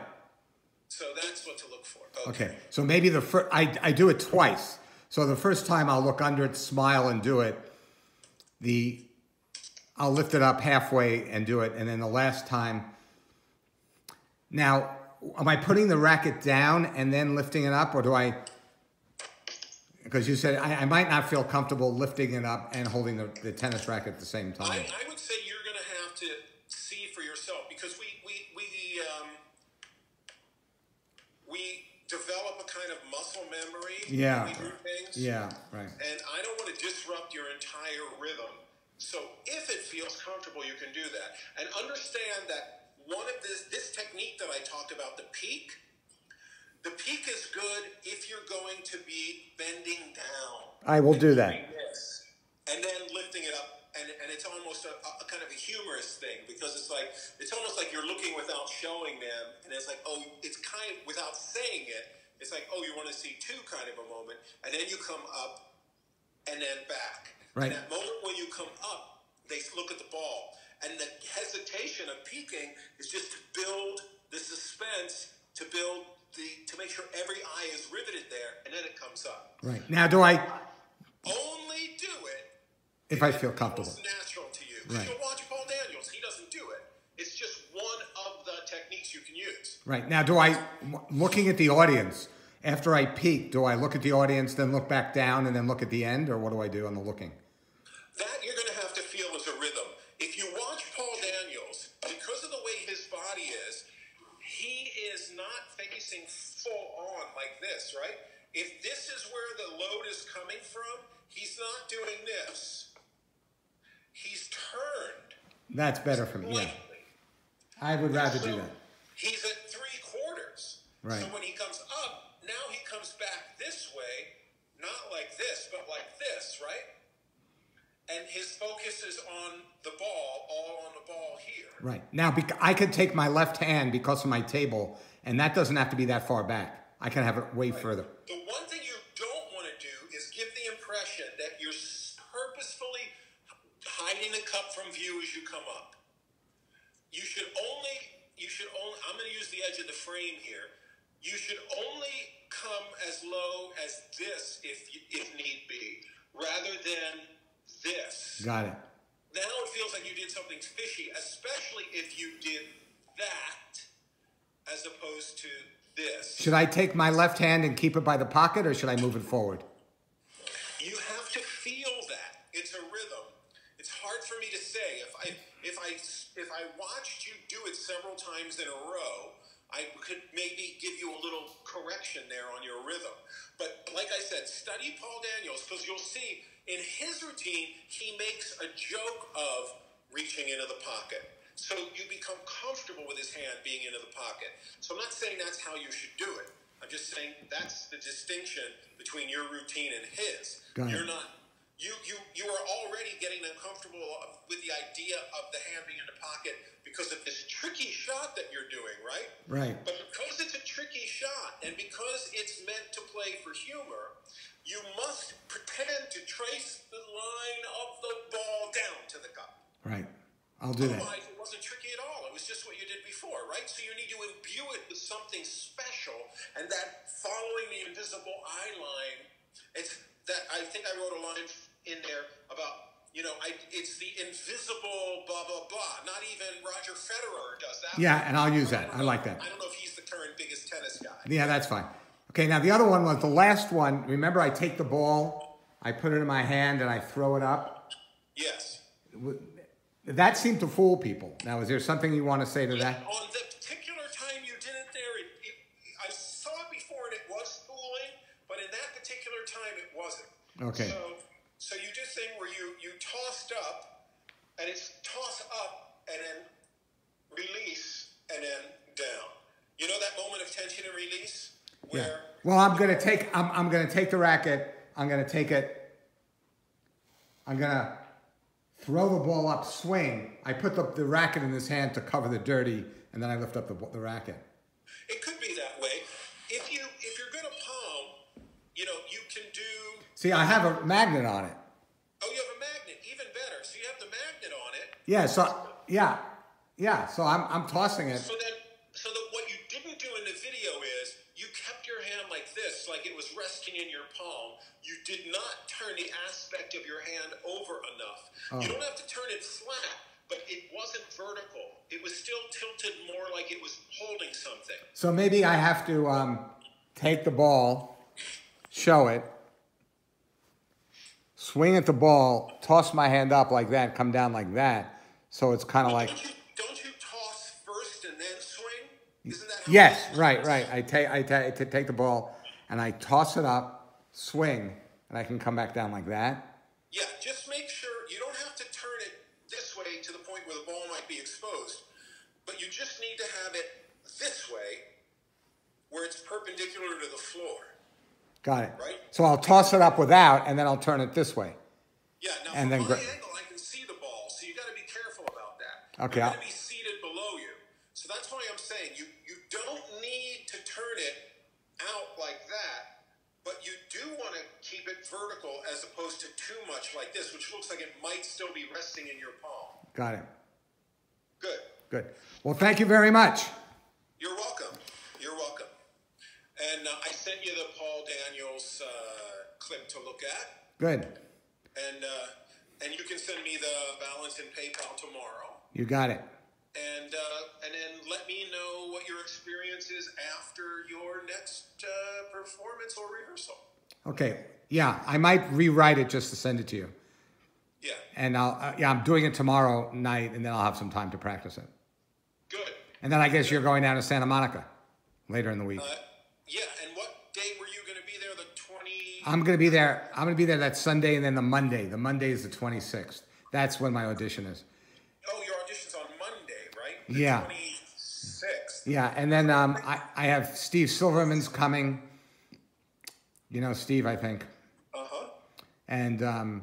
So that's what to look for. Okay. So maybe I do it twice. So the first time I'll look under it, smile, and do it. I'll lift it up halfway and do it, and then the last time. Now, am I putting the racket down and then lifting it up, or do I? Because you said I might not feel comfortable lifting it up and holding the tennis racket at the same time. I would say you're going to have to see for yourself, because we develop a kind of muscle memory. Yeah. When we do things. Yeah, right. And I don't want to disrupt your entire rhythm. So if it feels comfortable, you can do that. And understand that one of this technique that I talked about, the peak is good if you're going to be bending down. I will do that. And then lifting it up. And it's almost a kind of a humorous thing, because it's almost like you're looking without showing them, and it's like, oh, it's kind of, without saying it, it's like, oh, you want to see two kind of a moment, and then you come up and then back. Right. And that moment when you come up, they look at the ball, and the hesitation of peeking is just to build the suspense, to make sure every eye is riveted there, and then it comes up. Right. Now, do I only do it if I feel comfortable? It's natural to you. Right. You'll watch Paul Daniels. He doesn't do it. It's just one of the techniques you can use. Right. Now, looking at the audience, after I peek, do I look at the audience, then look back down, and then look at the end, or what do I do on the looking? That you're going to have to feel as a rhythm. If you watch Paul Daniels, because of the way his body is, he is not facing full on like this, right? If this is where the load is coming from, he's not doing this. He's turned. That's better for me, yeah. I would rather do that. He's at 3/4. Right. So when he comes up, now he comes back this way, not like this, but like this, right? And his focus is on the ball, all on the ball here. Right. Now, I could take my left hand because of my table, and that doesn't have to be that far back. I can have it way further. The one thing you don't want to do is give the impression that you're purposefully hiding the cup from view as you come up. You should only, I'm going to use the edge of the frame here. You should only come as low as this if need be, rather than this. Got it. Now it feels like you did something fishy, especially if you did that as opposed to this. Should I take my left hand and keep it by the pocket, or should I move it forward? You have to feel that. It's a rhythm. It's hard for me to say. If I watched you do it several times in a row, I could maybe give you a little correction there on your rhythm. But like I said, study Paul Daniels, because you'll see in his routine, he makes a joke of reaching into the pocket. So you become comfortable with his hand being into the pocket. So I'm not saying that's how you should do it. I'm just saying that's the distinction between your routine and his. You're not. You are already getting them comfortable with the idea of the hand being in the pocket because of this tricky shot that you're doing, right? Right. But because it's a tricky shot and because it's meant to play for humor, you must pretend to trace the line of the ball down to the cup. Right. I'll do that. Otherwise, it wasn't tricky at all. It was just what you did before, right? So you need to imbue it with something special, and that following the invisible eye line, it's that I think I wrote a line in there about, it's the invisible blah, blah, blah. Not even Roger Federer does that. Yeah, and I'll use that. I like that. I don't know if he's the current biggest tennis guy. Yeah, that's fine. Okay, now the other one was the last one. Remember, I take the ball, I put it in my hand, and I throw it up? Yes. That seemed to fool people. Now, is there something you want to say to that? On the particular time you did it there, I saw it before and it was fooling, but in that particular time it wasn't. Okay. So you did thing where you tossed up, and it's toss up and then release and then down. You know that moment of tension and release? Where yeah. Well, I'm gonna take the racket. I'm gonna take it. I'm gonna throw the ball up, swing. I put the racket in his hand to cover the dirty, and then I lift up the racket. It could be that way. If you're gonna palm, you can do. See, I have a magnet on it. Oh, you have a magnet, even better. So you have the magnet on it. Yeah. So I'm tossing it. So that what you didn't do in the video is you kept your hand like this, like it was resting in your palm. You did not turn the aspect of your hand over enough. Oh. You don't have to turn it flat, but it wasn't vertical. It was still tilted more like it was holding something. So maybe I have to take the ball, show it, swing at the ball, toss my hand up like that, come down like that. So it's kind of like. Don't you toss first and then swing? Isn't that how yes, right. I take the ball, and I toss it up, swing, and I can come back down like that. Yeah, just make sure you don't have to turn it this way to the point where the ball might be exposed, but you just need to have it this way where it's perpendicular to the floor. Got it. Right? So I'll toss it up without, and then I'll turn it this way. Yeah, now and from then my angle, I can see the ball, so you got to be careful about that. Okay. You're going to be seated below you. So that's why I'm saying you don't need to turn it out like that, but you do want to keep it vertical as opposed to too much like this, which looks like it might still be resting in your palm. Got it. Good. Good. Well, thank you very much. You're welcome. You're welcome. And I sent you the Paul Daniels clip to look at. Good. And you can send me the balance in PayPal tomorrow. You got it. And then let me know what your experience is after your next performance or rehearsal. Okay. Yeah, I might rewrite it just to send it to you. Yeah. And I'm doing it tomorrow night, and then I'll have some time to practice it. Good. And then I guess you're going down to Santa Monica later in the week. Yeah. And what day were you going to be there? The 20? I'm going to be there. I'm going to be there that Sunday and then the Monday. The Monday is the 26th. That's when my audition is. Oh, your audition's on Monday, right? Yeah. 26th. Yeah, and then I have Steve Silverman's coming. You know Steve, I think. Uh-huh. And the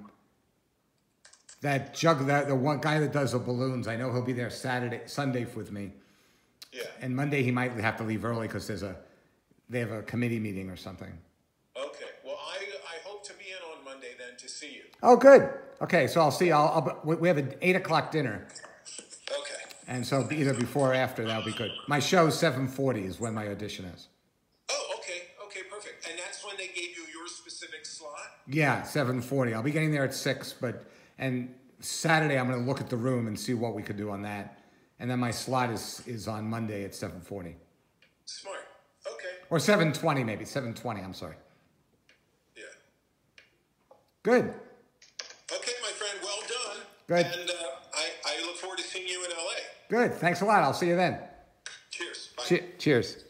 one guy that does the balloons, I know he'll be there Sunday with me. Yeah. And Monday he might have to leave early because they have a committee meeting or something. Okay. Well, I hope to be in on Monday then to see you. Oh, good. Okay, so I'll see. We have an 8:00 dinner. Okay. And so either before or after, that'll be good. My show's 7:40 is when my audition is. Oh, okay. Okay, perfect. And that's when they gave you your specific slot? Yeah, 7:40. I'll be getting there at 6, and Saturday I'm going to look at the room and see what we could do on that. And then my slot is on Monday at 7:40. Smart. Okay. Or 7:20 maybe. 7:20, I'm sorry. Yeah. Good. Okay, my friend, well done. Good. And I look forward to seeing you in LA. Good. Thanks a lot. I'll see you then. Cheers. Bye. Cheers.